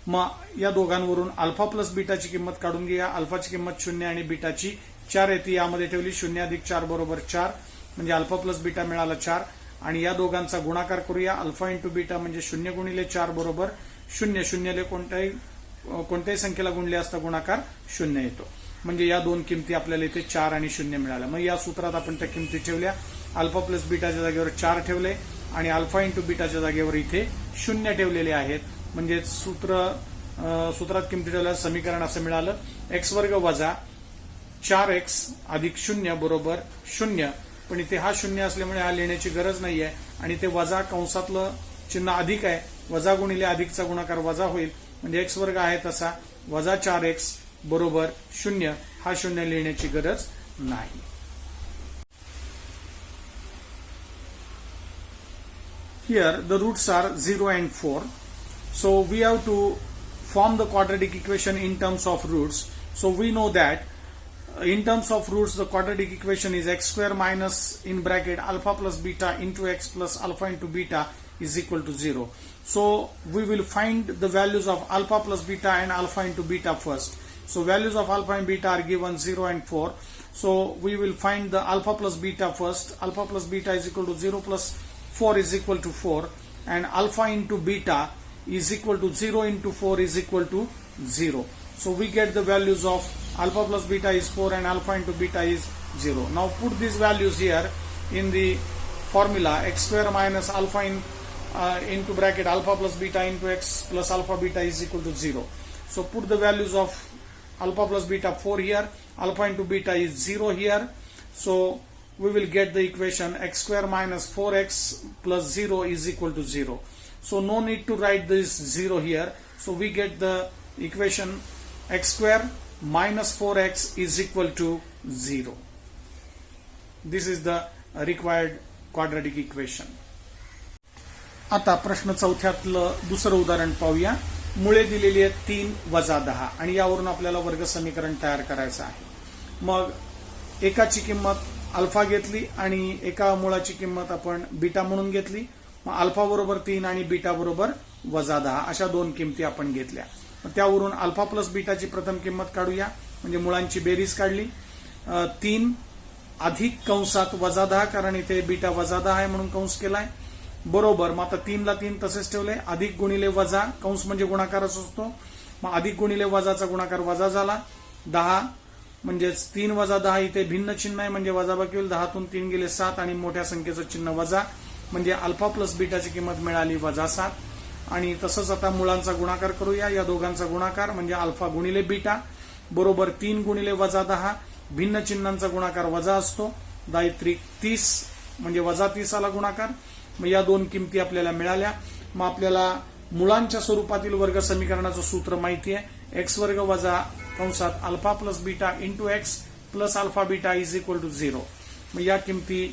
मग या दोघांवरून अल्फा प्लस बीटाची किंमत काढून घेऊया. अल्फाची किंमत 0 आणि बीटाची 4 येते. यामध्ये ठेवली 0 अधिक 4 बरोबर 4. म्हणजे अल्फा प्लस बीटा मिळाला 4. आणि या दोघांचा गुणाकार करूया. अल्फा इंटू बीटा म्हणजे 0 गुणिले 4 बरोबर 0. 0ले कोणत्याही संख्येला गुणले असता गुणाकार 0 येतो. म्हणजे या 2 किमती आपल्याला इथे 4 आणि 0 मिळाल्या. मग या सूत्रात आपण त्या किमती ठेवल्या. अल्फा प्लस बीटाच्या जागेवर 4 ठेवले आणि अल्फा इंटू बीटाच्या जागेवर इथे 0 ठेवलेले आहेत. म्हणजे सूत्रात किमती ठेवल्या समीकरण असं मिळालं एक्स वर्ग वजा 4x अधिक 0 बरोबर 0. पण इथे हा 0 असल्यामुळे हा लिहिण्याची गरज नाहीये आणि ते वजा कंसातलं चिन्ह अधिक आहे. वजा गुणिले अधिकचा गुणाकार वजा होईल. म्हणजे एक्स वर्ग आहे तसा वजा 4x बरोबर 0. हा 0 लिहिण्याची गरज नाही. Here the roots are 0 and 4. So we have to form the quadratic equation in terms of roots. So we know that in terms of roots the quadratic equation is x square minus in bracket alpha plus beta into x plus alpha into beta is equal to 0. So we will find the values of alpha plus beta and alpha into beta first. So values of alpha and beta are given 0 and 4. So we will find the alpha plus beta first. Alpha plus beta is equal to 0 plus 4 is equal to 4, and alpha into beta is equal to 0 into 4 is equal to 0. So we get the values of alpha plus beta is 4 and alpha into beta is 0. Now put these values here in the formula x square minus alpha into bracket alpha plus beta into x plus alpha beta is equal to 0. So put the values of alpha plus beta 4 here, alpha into beta is 0 here. So we will get the equation x square minus 4x plus 0 is equal to 0. So no need to write this 0 here. So we get the equation x square minus 4x is equal to 0. This is the required quadratic equation. आता प्रश्न चौथ्यातलं दुसरं उदाहरण पाहूया. मुळे दिलेली आहेत 3 वजा 10 आणि यावरून आपल्याला वर्ग समीकरण तयार करायचं आहे. मग एकाची किंमत अल्फा घेतली आणि एका मुळाची किंमत आपण बीटा म्हणून घेतली. मग अल्फा बरोबर 3 आणि बीटा बरोबर वजा 10 अशा 2 किमती आपण घेतल्या. मग त्यावरून अल्फा प्लस बीटाची प्रथम किंमत काढूया. म्हणजे मुळांची बेरीज काढली. 3 अधिक कंसात वजा 10 कारण इथे बीटा वजा 10 आहे म्हणून कंस केलाय बरोबर. मग आता 3 ला 3 तसेच ठेवले. अधिक गुणिले वजा कंस म्हणजे गुणाकारच असतो. मग अधिक गुणिले वजाचा गुणाकार वजा झाला 10. म्हणजेच 3 वजा 10 इथे भिन्न चिन्ह आहे म्हणजे वजाबाकी होईल. 10 तून 3 गेले 7 आणि मोठ्या संख्येचं चिन्ह वजा म्हणजे अल्फा प्लस बीटाची किंमत मिळाली वजा 7. आणि तसंच आता मुळांचा गुणाकार करूया. या दोघांचा गुणाकार म्हणजे अल्फा गुणिले बीटा बरोबर 3 गुणिले वजा 10. भिन्न चिन्हांचा गुणाकार वजा असतो. 10 त्रिक 30 म्हणजे वजा 30 आला गुणाकार. मग या दोन किमती आपल्याला मिळाल्या. मग आपल्याला मुळांच्या स्वरूपातील वर्ग समीकरणाचं सूत्र माहिती आहे. एक्स वर्ग वजा कंसात alpha plus beta into x plus alpha beta is equal to 0. मग या किमती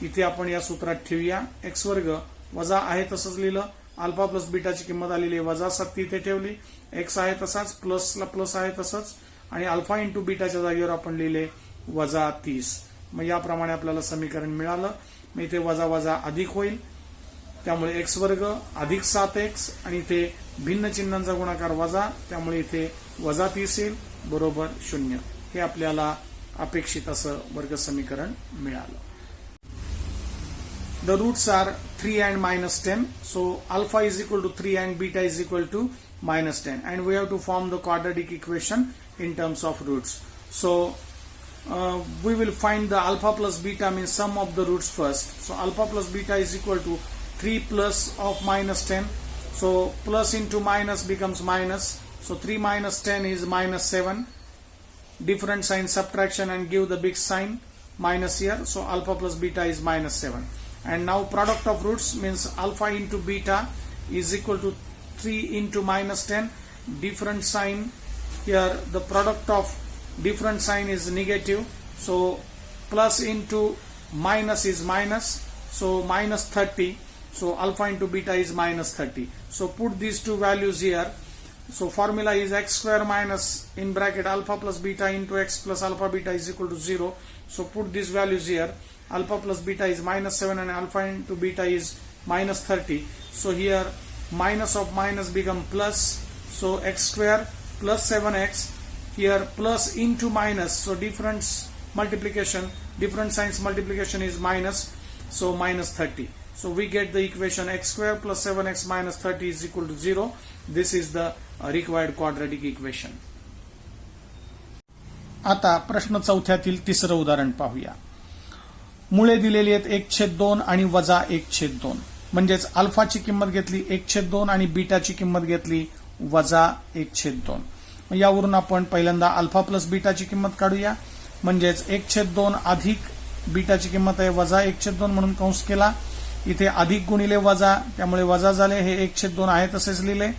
इथे आपण या सूत्रात ठेवूया. एक्स वर्ग वजा आहे तसंच लिहिलं. अल्फा प्लस बीटाची किंमत आलेली वजा 7 इथे ठेवली. एक्स आहे तसाच, प्लसला प्लस आहे तसंच, आणि अल्फा इंटू बीटाच्या जागेवर आपण लिहिले वजा 30. मग याप्रमाणे आपल्याला समीकरण मिळालं. मग इथे वजा वजा अधिक होईल, त्यामुळे एक्स वर्ग अधिक 7x आणि इथे भिन्न चिन्हांचा गुणाकार वजा, त्यामुळे इथे वजा 30 येईल बरोबर 0. हे आपल्याला अपेक्षित असं वर्ग समीकरण मिळालं. The roots are 3 and minus 10. So alpha is equal to 3 and beta is equal to minus 10. And we have to form the quadratic equation in terms of roots. So we will find the alpha plus beta means sum of the roots first. So alpha plus beta is equal to 3 plus of minus 10. So plus into minus becomes minus. So 3 minus 10 is minus 7. Different sign subtraction and give the big sign minus here. So alpha plus beta is minus 7. And now product of roots means alpha into beta is equal to 3 into minus 10. Different sign here, the product of different sign is negative. So plus into minus is minus. So minus 30. So alpha into beta is minus 30. So put these two values here. So formula is x square minus in bracket alpha plus beta into x plus alpha beta is equal to 0. So put these values here. Alpha plus beta is minus 7 and alpha into beta is minus 30. So here minus of minus become plus. So x square plus 7x. Here plus into minus. So different multiplication, different signs multiplication is minus. So minus 30. So we get the equation x square plus 7x minus 30 is equal to 0. This is the required quadratic equation. आता प्रश्न 4 तिसरं उदाहरण पाहूया. मुळे दिलेली आहेत 1/2 आणि वजा 1/2. म्हणजेच अल्फाची किंमत घेतली 1/2 आणि बीटाची किंमत घेतली वजा 1/2. यावरून आपण पहिल्यांदा अल्फा प्लस बीटाची किंमत काढूया. म्हणजेच 1/2 अधिक बीटाची किंमत आहे वजा 1/2 म्हणून कंस केला. इथे अधिक गुणिले वजा, त्यामुळे वजा झाले. हे 1/2 आहे तसेच लिहिले.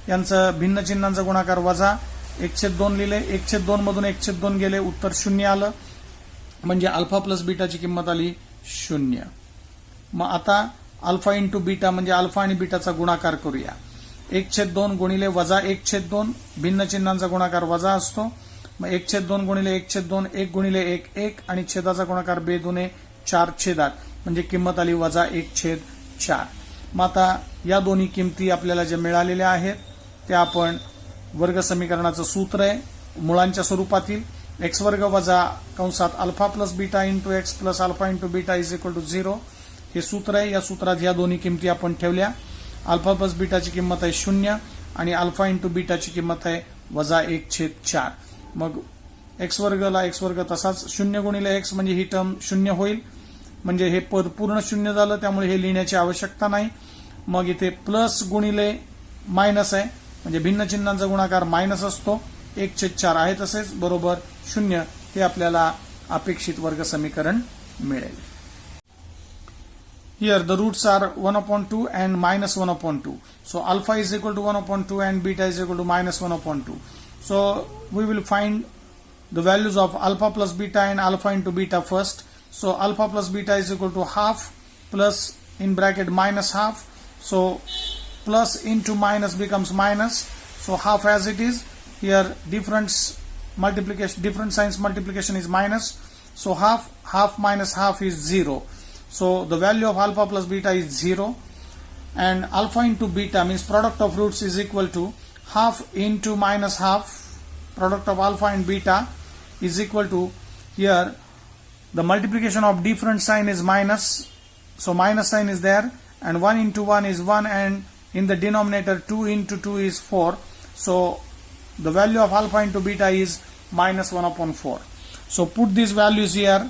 यांचं भिन्न चिन्हांचा गुणाकार वजा 1/2 लिहिले. 1/2 मधून 1/2 गेले, उत्तर 0 आलं. म्हणजे अल्फा प्लस बीटाची किंमत आली 0. मग आता अल्फा इंटू बीटा म्हणजे अल्फा आणि बीटाचा गुणाकार करूया. 1/2 गुणिले वजा 1/2, भिन्न चिन्हांचा गुणाकार वजा असतो. मग 1/2 गुणिले 1/2, 1 गुणिले 1 1 आणि छेदाचा गुणाकार 2 दुने 4 छेदात, म्हणजे किंमत आली वजा 1/4. मग आता या दोन्ही किमती आपल्याला ज्या मिळालेल्या आहेत त्या आपण वर्ग समीकरणाचं सूत्र आहे मुळांच्या स्वरूपातील एक्स वर्ग वजा कंसात alpha plus beta into x plus alpha into beta is equal to 0 हे सूत्र आहे. या सूत्रात या दोन्ही किमती आपण ठेवल्या. अल्फा प्लस बीटाची किंमत आहे 0 आणि अल्फा इंटू बीटाची किंमत आहे वजा 1/4. मग एक्स वर्गला एक्स वर्ग तसाच 0 गुणिले एक्स म्हणजे ही टर्म 0 होईल. म्हणजे हे पद पूर्ण 0 झालं, त्यामुळे हे लिहिण्याची आवश्यकता नाही. मग इथे प्लस गुणिले मायनस आहे, म्हणजे भिन्न चिन्हांचा गुणाकार मायनस असतो. 1/4 आहे तसेच बरोबर 0. हे आपल्याला अपेक्षित वर्ग समीकरण मिळेल. Here the roots are 1/2 and minus 1/2. So alpha is equal to 1/2 and beta is equal to minus 1/2. So we will find the values of alpha plus beta and alpha into beta first. So alpha plus beta is equal to half plus in bracket minus half. So plus into minus becomes minus. So half as it is. Here different signs multiplication is minus. So half minus half is 0. So the value of alpha plus beta is 0. And alpha into beta means product of roots is equal to half into minus half. Product of alpha and beta is equal to, here the multiplication of different sign is minus. So minus sign is there, and 1 into 1 is 1, and in the denominator 2 into 2 is 4. So the value of alpha into beta is minus 1/4. So put these values here.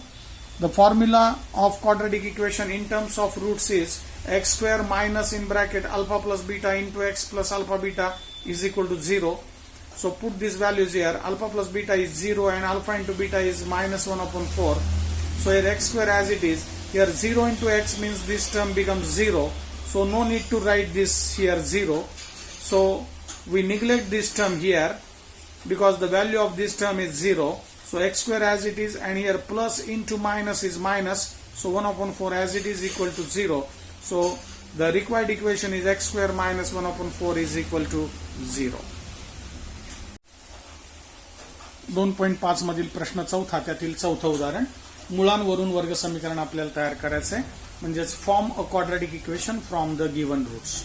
The formula of quadratic equation in terms of roots is x square minus in bracket alpha plus beta into x plus alpha beta is equal to 0. So put these values here. Alpha plus beta is 0 and alpha into beta is minus 1 upon 4. So here x square as it is. Here 0 into x means this term becomes 0. So no need to write this here 0. So we neglect this term here because the value of this term is 0. So x square as it is, and here plus into minus is minus. So 1 upon 4 as it is equal to 0. So the required equation is x square minus 1 upon 4 is equal to 0. 2.5 मधील प्रश्न चौथा, त्यातील चौथं उदाहरण. मुळांवरून वर्ग समीकरण आपल्याला तयार करायचं आहे, म्हणजेच form a quadratic equation from the given roots.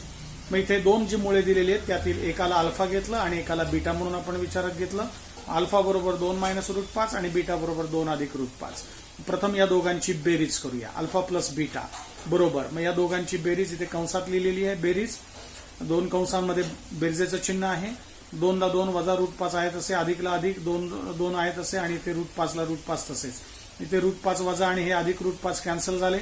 मग इथे दोन जी मुळे दिलेली आहेत त्यातील एकाला अल्फा घेतलं आणि एकाला बीटा म्हणून आपण विचारात घेतलं. अल्फा बरोबर 2 मायनस रूट 5 आणि बीटा बरोबर 2 अधिक रूट 5. प्रथम या दोघांची बेरीज करूया. अल्फा प्लस बीटा बरोबर, मग या दोघांची बेरीज इथे कंसात लिहिलेली आहे. बेरीज दोन कंसांमध्ये बेरजेचं चिन्ह आहे. 2 ला 2 वजा रूट 5 आहे तसे, अधिकला अधिक 2 आहे तसे, आणि इथे रूट 5 ला रूट 5 तसेच. इथे रूट 5 वजा आणि हे अधिक रूट 5 कॅन्सल झाले.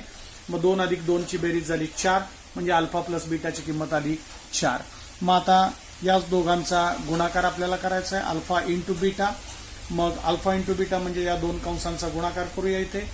मग 2 अधिक 2 ची बेरीज झाली 4, म्हणजे अल्फा प्लस बीटाची किंमत आली 4. मग आता याच दोघांचा गुणाकार आपल्याला करायचा आहे, अल्फा इंटू बीटा. मग अल्फा इंटू बीटा म्हणजे या दोन कंसांचा गुणाकार करूया. इथे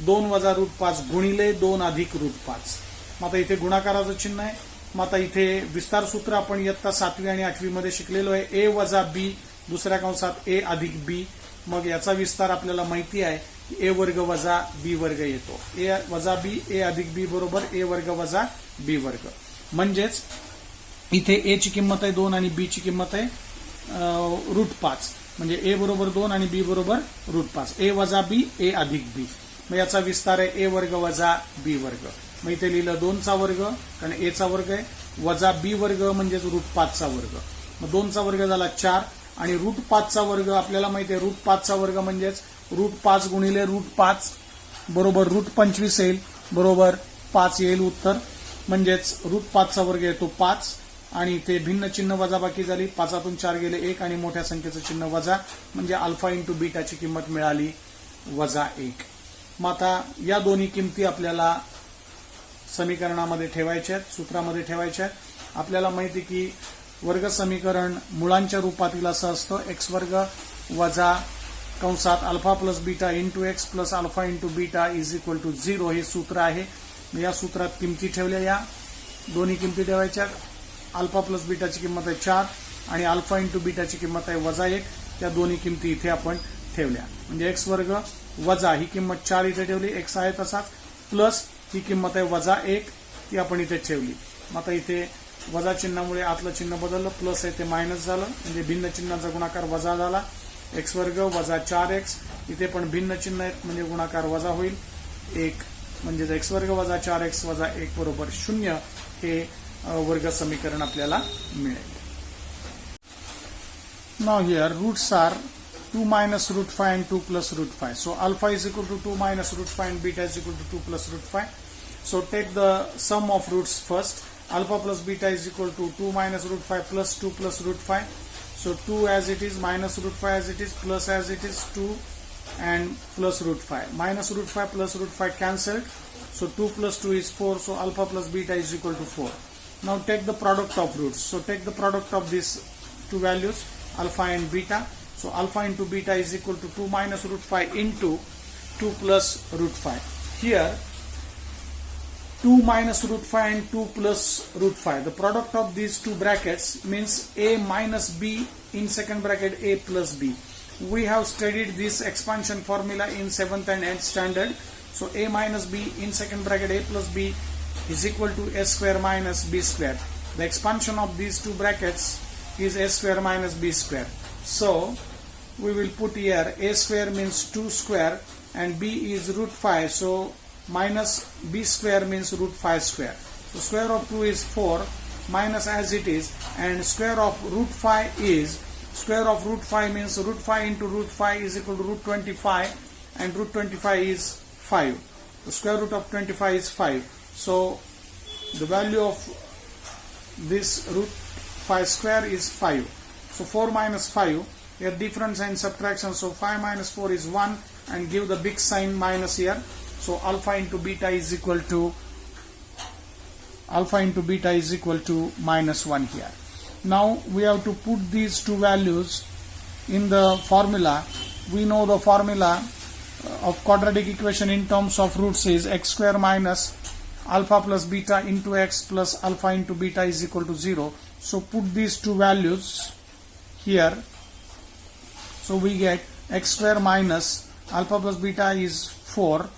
2 वजा रूट 5 गुणिले 2 अधिक रूट 5. मग आता इथे गुणाकाराचं चिन्ह आहे. मग आता इथे विस्तार सूत्र आपण इयत्ता 7वी आणि 8वी मध्ये शिकलेलो आहे. ए वजा बी, दुसऱ्या कंसात ए अधिक बी. मग याचा विस्तार आपल्याला माहिती आहे की ए वर्ग वजा बी वर्ग येतो. ए वजा बी, ए अधिक बी बरोबर ए वर्ग वजा बी वर्ग. म्हणजेच इथे ए ची किंमत आहे 2 आणि बी ची किंमत आहे रूट 5. म्हणजे ए बरोबर 2 आणि बी बरोबर रूट 5. ए वजा बी, ए अधिक बी. मग याचा विस्तार आहे ए वर्ग वजा बी वर्ग. मग इथे लिहिलं 2 चा वर्ग, कारण ए चा वर्ग आहे, वजा बी वर्ग म्हणजेच रूट 5 चा वर्ग. मग 2 चा वर्ग झाला 4, आणि रूट 5 चा वर्ग आपल्याला माहिती आहे. रूट 5 चा वर्ग म्हणजेच रूट 5 गुणिले रूट 5 बरोबर रूट 25 येईल, बरोबर 5 येईल उत्तर. म्हणजेच रूट 5 चा वर्ग येतो 5, आणि इथे भिन्न चिन्ह वजा बाकी झाली. 5तून 4 गेले 1, आणि मोठ्या संख्येचं चिन्ह वजा, म्हणजे अल्फा इंटू बीटाची किंमत मिळाली वजा 1. मग आता या दोन्ही किमती आपल्याला समीकरणामध्ये ठेवायच्या आहेत, सूत्रामध्ये ठेवायच्या आहेत. आपल्याला माहिती की वर्ग समीकरण मुळांच्या रूपातील असं असतं, एक्स वर्ग वजा कंसात alpha plus beta into x plus alpha into beta is equal to 0 हे सूत्र आहे. या सूत्रात किमती ठेवल्या, या दोन्ही किमती ठेवायच्या. अल्फा प्लस बीटाची किंमत आहे 4 आणि अल्फा इंटू बीटाची किंमत आहे वजा 1. त्या दोन्ही किमती इथे आपण ठेवल्या. म्हणजे एक्स वर्ग वजा ही किंमत 4 इथे ठेवली, एक्स आहे तसाच, प्लस ही किंमत आहे वजा 1 ती आपण इथे ठेवली. मग आता इथे वजा चिन्हामुळे आतलं चिन्ह बदललं, प्लस आहे ते मायनस झालं, म्हणजे भिन्न चिन्हाचा गुणाकार वजा झाला. एक्स वर्ग वजा 4x, इथे पण भिन्न चिन्ह आहेत म्हणजे गुणाकार वजा होईल 1, म्हणजे एक्स वर्ग वजा 4x वजा 1 बरोबर 0 हे वर्ग समीकरण आपल्याला मिळेल. Now here roots are 2 minus root 5 and 2 plus root 5. So alpha is equal to 2 minus root 5 and beta is equal to 2 plus root 5. So take the sum of roots first. Alpha plus beta is equal to 2 minus root 5 plus 2 plus root 5. So 2 as it is, minus root 5 as it is, plus as it is 2 and plus root 5. Minus root 5 plus root 5 cancelled. So 2 plus 2 is 4. So alpha plus beta is equal to 4. Now take the product of roots. So take the product of these two values, alpha and beta. So alpha into beta is equal to 2 minus root 5 into 2 plus root 5. Here 2 minus root 5 and 2 plus root 5. The product of these two brackets means a minus b in second bracket a plus b. We have studied this expansion formula in 7th and 8th standard. So a minus b in second bracket a plus b is equal to a square minus b square. The expansion of these two brackets is a square minus b square. So we will put here a square means 2 square and b is root 5, so minus b square means root 5 square. So square of 2 is 4 minus as it is, and square of root 5 is, square of root 5 means root 5 into root 5 is equal to root 25, and root 25 is 5. The square root of 25 is 5. So the value of this root 5 square is 5. So 4 minus 5, here difference and subtraction, so 5 minus 4 is 1, and give the big sign minus here. So alpha into beta is equal to alpha into beta is equal to minus 1 here. Now we have to put these two values in the formula. We know the formula of quadratic equation in terms of roots is x square minus alpha plus beta into x plus alpha into beta is equal to 0. So put these two values here. So we get x square minus alpha plus beta is 4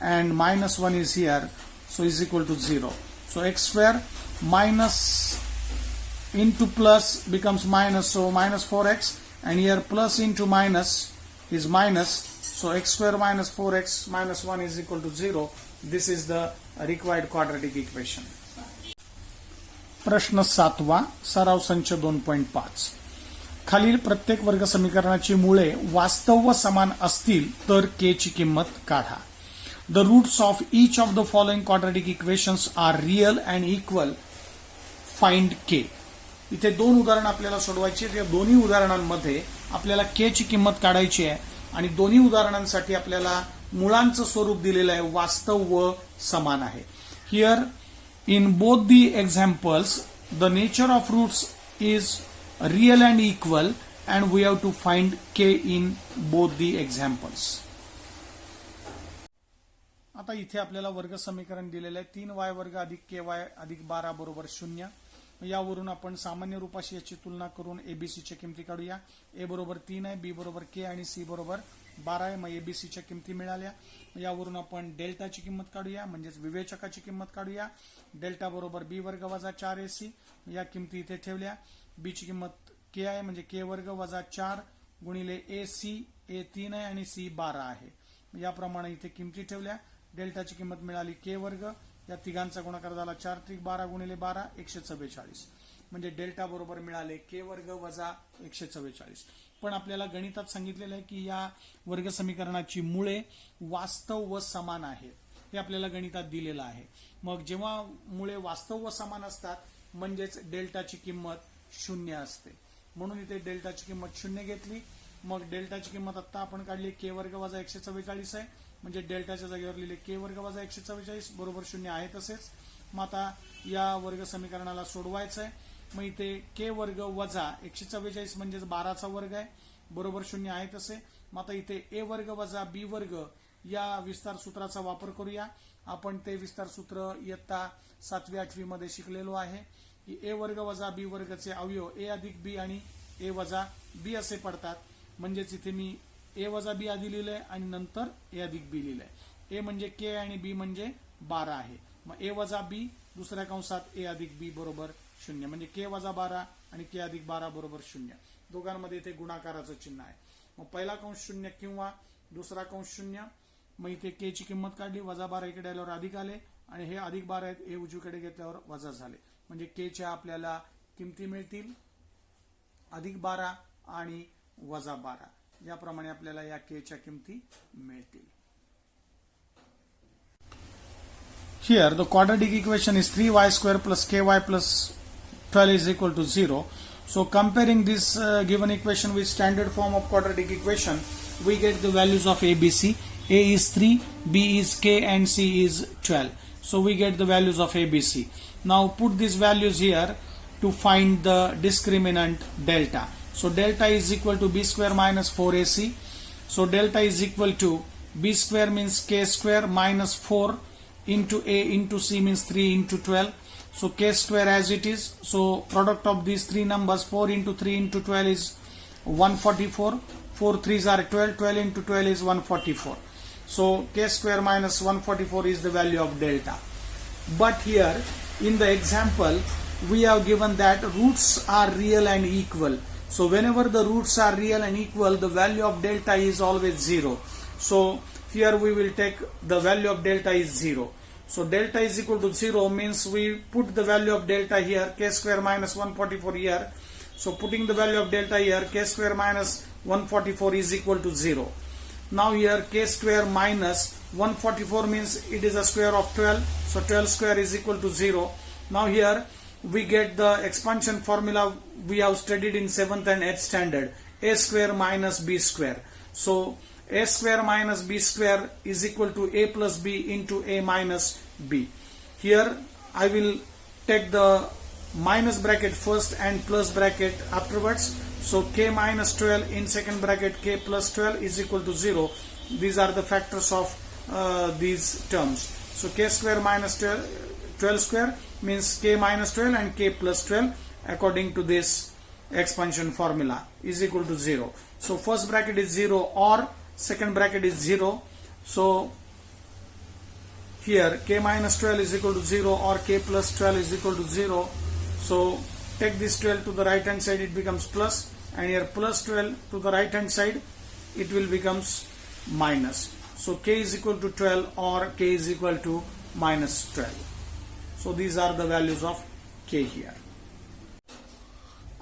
and minus 1 is here, so is equal to 0. So x square minus into plus becomes minus, so minus 4x, and here plus into minus is minus, so x square minus 4x minus 1 is equal to 0. This is the required quadratic equation. प्रश्न 7वा, सराव संच 2.5. खालील प्रत्येक वर्ग समीकरणाची मुळे वास्तव व समान असतील तर k ची किंमत काढा. The roots of each of the following quadratic equations are real and equal. Find k. इथे दोन उदाहरण आपल्याला सोडवायची आहेत. या दोन्ही उदाहरणांमध्ये आपल्याला k ची किंमत काढायची आहे आणि दोन्ही उदाहरणांसाठी आपल्याला मुळांचं स्वरूप दिलेलं आहे, वास्तव व समान आहे. Here in both the examples the nature of roots is real and equal and we have to find k in both the examples. आता इथे आपल्याला वर्ग समीकरण दिलेलं आहे 3y वर्ग अधिक ky अधिक 12 बरोबर 0. यावरून आपण सामान्य रूपाशी याची तुलना करून एबीसीच्या किमती काढूया. ए बरोबर 3 आहे, बी बरोबर k आणि सी बरोबर 12 आहे. मग एबीसीच्या किमती मिळाल्या. यावरून आपण डेल्टाची किंमत काढूया, म्हणजेच विवेचकाची किंमत काढूया. डेल्टा बरोबर बी वर्ग वजा 4ac. या किमती इथे ठेवल्या. बी ची किंमत k आहे, म्हणजे k वर्ग वजा 4 गुणिले ac. ए 3 आहे आणि सी 12 आहे. याप्रमाणे इथे किमती ठेवल्या. डेल्टाची किंमत मिळाली k वर्ग, या तिघांचा गुणाकार झाला 4 त्रिक 12 गुणिले 12 144. म्हणजे डेल्टा बरोबर मिळाले k वर्ग वजा 144. पण आपल्याला गणितात सांगितलेलं आहे की या वर्ग समीकरणाची मुळे वास्तव व समान आहेत, हे आपल्याला गणितात दिलेलं आहे. मग जेव्हा मुळे वास्तव व समान असतात म्हणजेच डेल्टाची किंमत 0 असते, म्हणून इथे डेल्टाची किंमत 0 घेतली. मग डेल्टाची किंमत आता आपण काढली k वर्ग वजा 144 आहे, म्हणजे डेल्टाच्या जागेवर लिहिले k वर्ग वजा 144 बरोबर 0 आहे तसेच. मग आता या वर्ग समीकरणाला सोडवायचं आहे. मग इथे k वर्ग वजा 144 म्हणजेच 12चा वर्ग आहे बरोबर 0 आहे तसे. मग आता इथे a वर्ग वजा b वर्ग या विस्तार सूत्राचा वापर करूया. आपण ते विस्तार सूत्र इयत्ता 7वी 8वी मध्ये शिकलेलो आहे की a वर्ग वजा b वर्गचे अवयव a अधिक b आणि a वजा b असे पडतात. म्हणजेच इथे मी a वजा b आधी लिहिलंय आणि नंतर a अधिक b लिहिलंय. a म्हणजे k आणि b म्हणजे 12 आहे. मग a वजा b दुसऱ्या कंसात a अधिक b बरोबर 0, म्हणजे k वजा 12 आणि k अधिक 12 बरोबर 0. दोघांमध्ये इथे गुणाकाराचं चिन्ह आहे. मग पहिला कंस 0 किंवा दुसरा कंस 0. मग इथे k ची किंमत काढली, वजा 12 इकडे आल्यावर अधिक आले आणि हे अधिक 12 आहेत, हे उजवीकडे घेतल्यावर वजा झाले. म्हणजे k च्या आपल्याला किमती मिळतील अधिक 12 आणि वजा 12. याप्रमाणे आपल्याला या k च्या किमती मिळतील. Here the quadratic equation is 3y square plus ky plus 12 is equal to 0. So comparing this given equation with standard form of quadratic equation, we get the values of a, b, c. A is 3, b is k and c is 12. So we get the values of a, b, c. Now put these values here to find the discriminant delta. So delta is equal to b square minus 4ac. So delta is equal to b square means k square minus 4 into a into c means 3 into 12. So k square as it is. So product of these three numbers 4 into 3 into 12 is 144. 4 3s are 12. 12 into 12 is 144. So k square minus 144 is the value of delta. But here in the example we have given that roots are real and equal. So whenever the roots are real and equal, the value of delta is always 0. So here we will take the value of delta is 0. So delta is equal to 0 means we put the value of delta here, k square minus 144 here. So putting the value of delta here, k square minus 144 is equal to 0. Now here k square minus 144 means it is a square of 12. So 12 square is equal to 0. Now here we get the expansion formula we have studied in 7th and 8th standard, a square minus b square. So a square minus b square is equal to a plus b into a minus b. Here I will take the minus bracket first and plus bracket afterwards. So k minus 12 in second bracket, k plus 12 is equal to 0. These are the factors of these terms. So k square minus 12 square means k minus 12 and k plus 12 according to this expansion formula is equal to 0. So first bracket is 0 or second bracket is 0. So here k minus 12 is equal to 0 or k plus 12 is equal to 0. So take this 12 to the right hand side, it becomes plus, and here plus 12 to the right hand side, it will becomes minus. So k is equal to 12 or k is equal to minus 12. So these are the values of k here.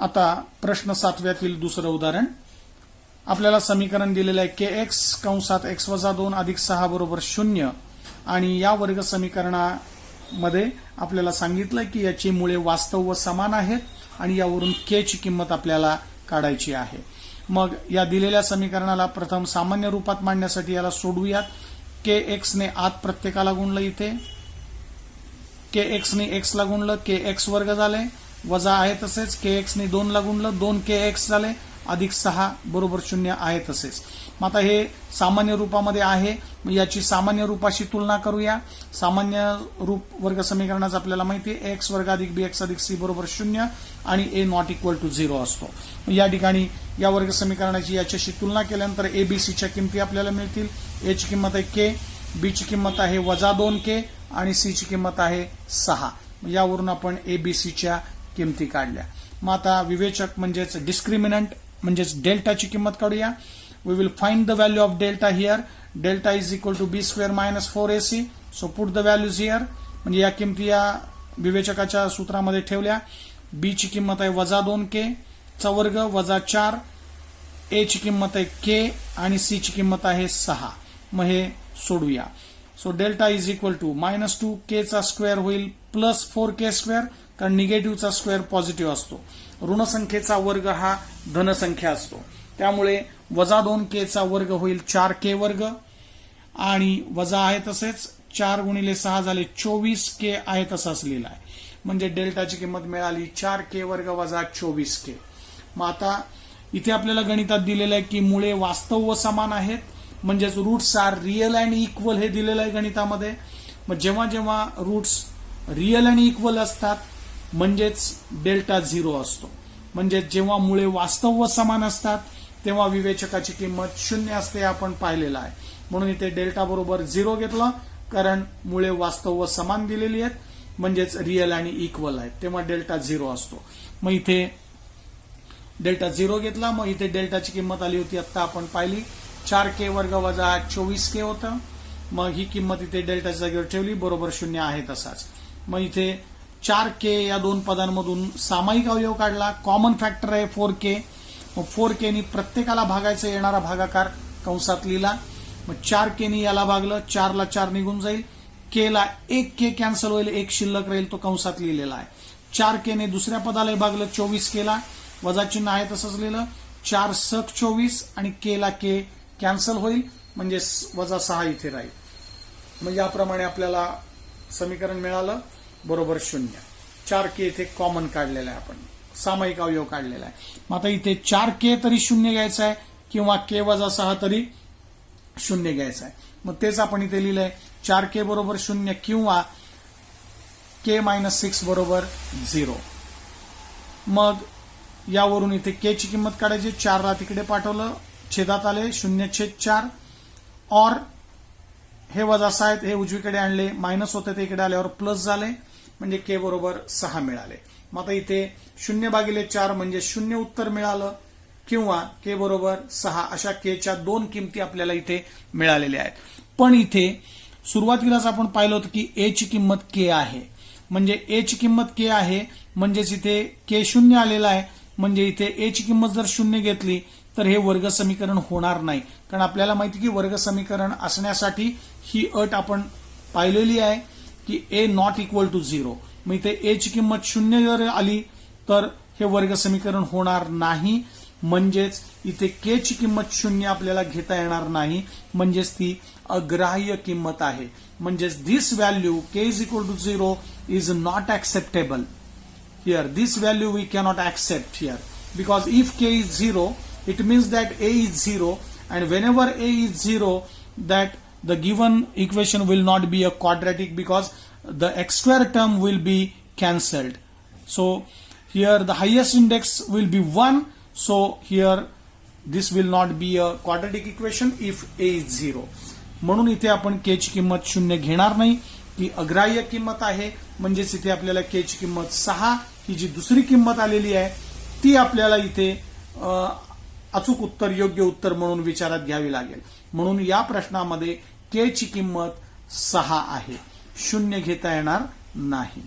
आता प्रश्न 7व्यातील दुसरं उदाहरण. आपल्याला समीकरण दिलेलं आहे kx कंसात x वजा 2 अधिक 6 बरोबर 0 आणि या वर्ग समीकरणामध्ये आपल्याला सांगितलं की याची मुळे वास्तव व समान आहेत आणि यावरून k ची किंमत आपल्याला काढायची आहे. मग या दिलेल्या समीकरणाला प्रथम सामान्य रूपात मांडण्यासाठी याला सोडवूयात. kx ने आत प्रत्येकाला गुणलं, इथे kx ने x ला गुणलं, kx वर्ग झाले, वजा आहे तसेच kx ने 2 ला गुणलं, 2kx झाले, अधिक 6 बरोबर 0 आहे तसेच. मग आता हे सामान्य रूपामध्ये आहे, याची सामान्य रूपाशी तुलना करूया. सामान्य रूप वर्ग समीकरणाचं आपल्याला माहिती आहे x वर्ग अधिक bx अधिक c बरोबर 0 आणि a नॉट इक्वल टू 0 असतो. या ठिकाणी या वर्ग समीकरणाची याच्याशी तुलना केल्यानंतर a b c च्या किमती आपल्याला मिळतील. a ची किंमत आहे k, b ची किंमत आहे वजा 2k आणि c ची किंमत आहे 6. यावरून आपण a b c च्या किमती काढल्या. मग आता विवेचक म्हणजेच डिस्क्रिमिनंट म्हणजेच डेल्टाची किंमत काढूया. We will find the value of delta here. Delta is equal to b square minus 4ac. So put the values here. म्हणजे या किमती या विवेचकाच्या सूत्रामध्ये ठेवल्या. बी ची किंमत आहे वजा 2k चा वर्ग वजा 4, ए ची किंमत आहे k आणि सी ची किंमत आहे 6. मग हे सोडूया. So delta is equal to minus 2k चा स्क्वेअर होईल प्लस 4k स्क्वेअर, कारण निगेटिव्हचा स्क्वेअर पॉझिटिव्ह असतो. ऋण संख्येचा वर्ग हा धनसंख्या असतो, त्यामुळे वजा 2k चा वर्ग होईल 4k वर्ग आणि वजा आहे तसेच 4 गुणिले 6 झाले 24k आहे तसाच लिहिला आहे. म्हणजे डेल्टाची किंमत मिळाली 4k वर्ग वजा 24k. मग आता इथे आपल्याला गणितात दिलेलं आहे की मुळे वास्तव व समान आहेत, म्हणजेच roots are real and equal हे दिलेलं आहे गणितामध्ये. मग जेव्हा जेव्हा रूट्स रिअल आणि इक्वल असतात म्हणजेच डेल्टा 0 असतो. म्हणजे जेव्हा मुळे वास्तव व समान असतात तेव्हा विवेचकाची किंमत 0 असते, आपण पाहिलेलं आहे. म्हणून इथे डेल्टा बरोबर 0 घेतलं, कारण मुळे वास्तव व समान दिलेली आहेत म्हणजेच रिअल आणि इक्वल आहेत, तेव्हा डेल्टा 0 असतो. मग इथे डेल्टा 0 घेतला. मग इथे डेल्टाची किंमत आली होती आता आपण पाहिली 4k वर्ग वजा 24k होतं. मग ही किंमत इथे डेल्टाच्या जागेवर ठेवली, बरोबर 0 आहे तसाच. मग इथे 4k या दोन पदांमधून सामायिक अवयव काढला. कॉमन फॅक्टर आहे 4k. मग 4k नी प्रत्येकाला भागायचा येणारा भागाकार कंसात लिहिला. मग 4k नी याला भागलं, 4 ला 4 निघून जाईल, k ला 1k कॅन्सल होईल, 1 शिल्लक राहील, तो कंसात लिहिलेला आहे. 4k ने दुसऱ्या पदाला भागलं 24k ला, वजा चिन्ह आहे तसंच लिहिलं, 4 सक 24 आणि k ला k कॅन्सल होईल, म्हणजे वजा 6 इथे राहील. मग याप्रमाणे आपल्याला समीकरण मिळालं बरोबर 0. 4k इथे कॉमन काढलेला आहे, आपण सामायिक अवयव काढलेला आहे. मग आता इथे 4k तरी 0 घ्यायचा आहे किंवा k वजा 6 तरी 0 घ्यायचा आहे. मग तेच आपण इथे लिहिलंय 4k बरोबर 0 किंवा k मायनस 6 बरोबर 0. मग यावरून इथे k ची किंमत काढायची. 4 ला तिकडे पाठवलं, छेदात आले 0/4 और हे वजा 6 आहेत, हे उजवीकडे आणले, मायनस होते ते इकडे आल्यावर प्लस झाले, म्हणजे k बरोबर 6 मिळाले. मग आता इथे 0/4 म्हणजे 0 उत्तर मिळालं किंवा k बरोबर 6 अशा k च्या दोन किमती आपल्याला इथे मिळालेल्या आहेत. पण इथे सुरुवातीलाच आपण पाहिलं होतं की a ची किंमत k आहे, म्हणजे a ची किंमत k आहे म्हणजेच इथे k 0 आलेला आहे. म्हणजे इथे a ची किंमत जर 0 घेतली तर हे वर्ग समीकरण होणार नाही, कारण आपल्याला माहिती की वर्ग समीकरण असण्यासाठी ही अट आपण पाहिलेली आहे की a नॉट इक्वल टू 0. मग इथे a ची किंमत 0 जर आली तर हे वर्ग समीकरण होणार नाही, म्हणजेच इथे k ची किंमत 0 आपल्याला घेता येणार नाही, म्हणजेच ती अग्राह्य किंमत आहे. म्हणजेच this value k is equal to 0 is not acceptable. Here, this value we cannot accept here, because if k is 0, it means that a is 0, and whenever a is 0, that the given equation will not be a quadratic, because the x square term will be cancelled. So here the highest index will be 1, so here this will not be a quadratic equation if a is 0. म्हणून इथे आपण k ची किंमत 0 घेणार नाही. ही अग्राह्य किंमत आहे. म्हणजेच इथे आपल्याला k ची किंमत 6 ही जी दुसरी किंमत आलेली आहे ती आपल्याला इथे अचूक उत्तर, योग्य उत्तर म्हणून विचारात घ्यावी लागेल. म्हणून या प्रश्नामध्ये k ची किंमत 6 आहे. 0 घेता येणार नाही.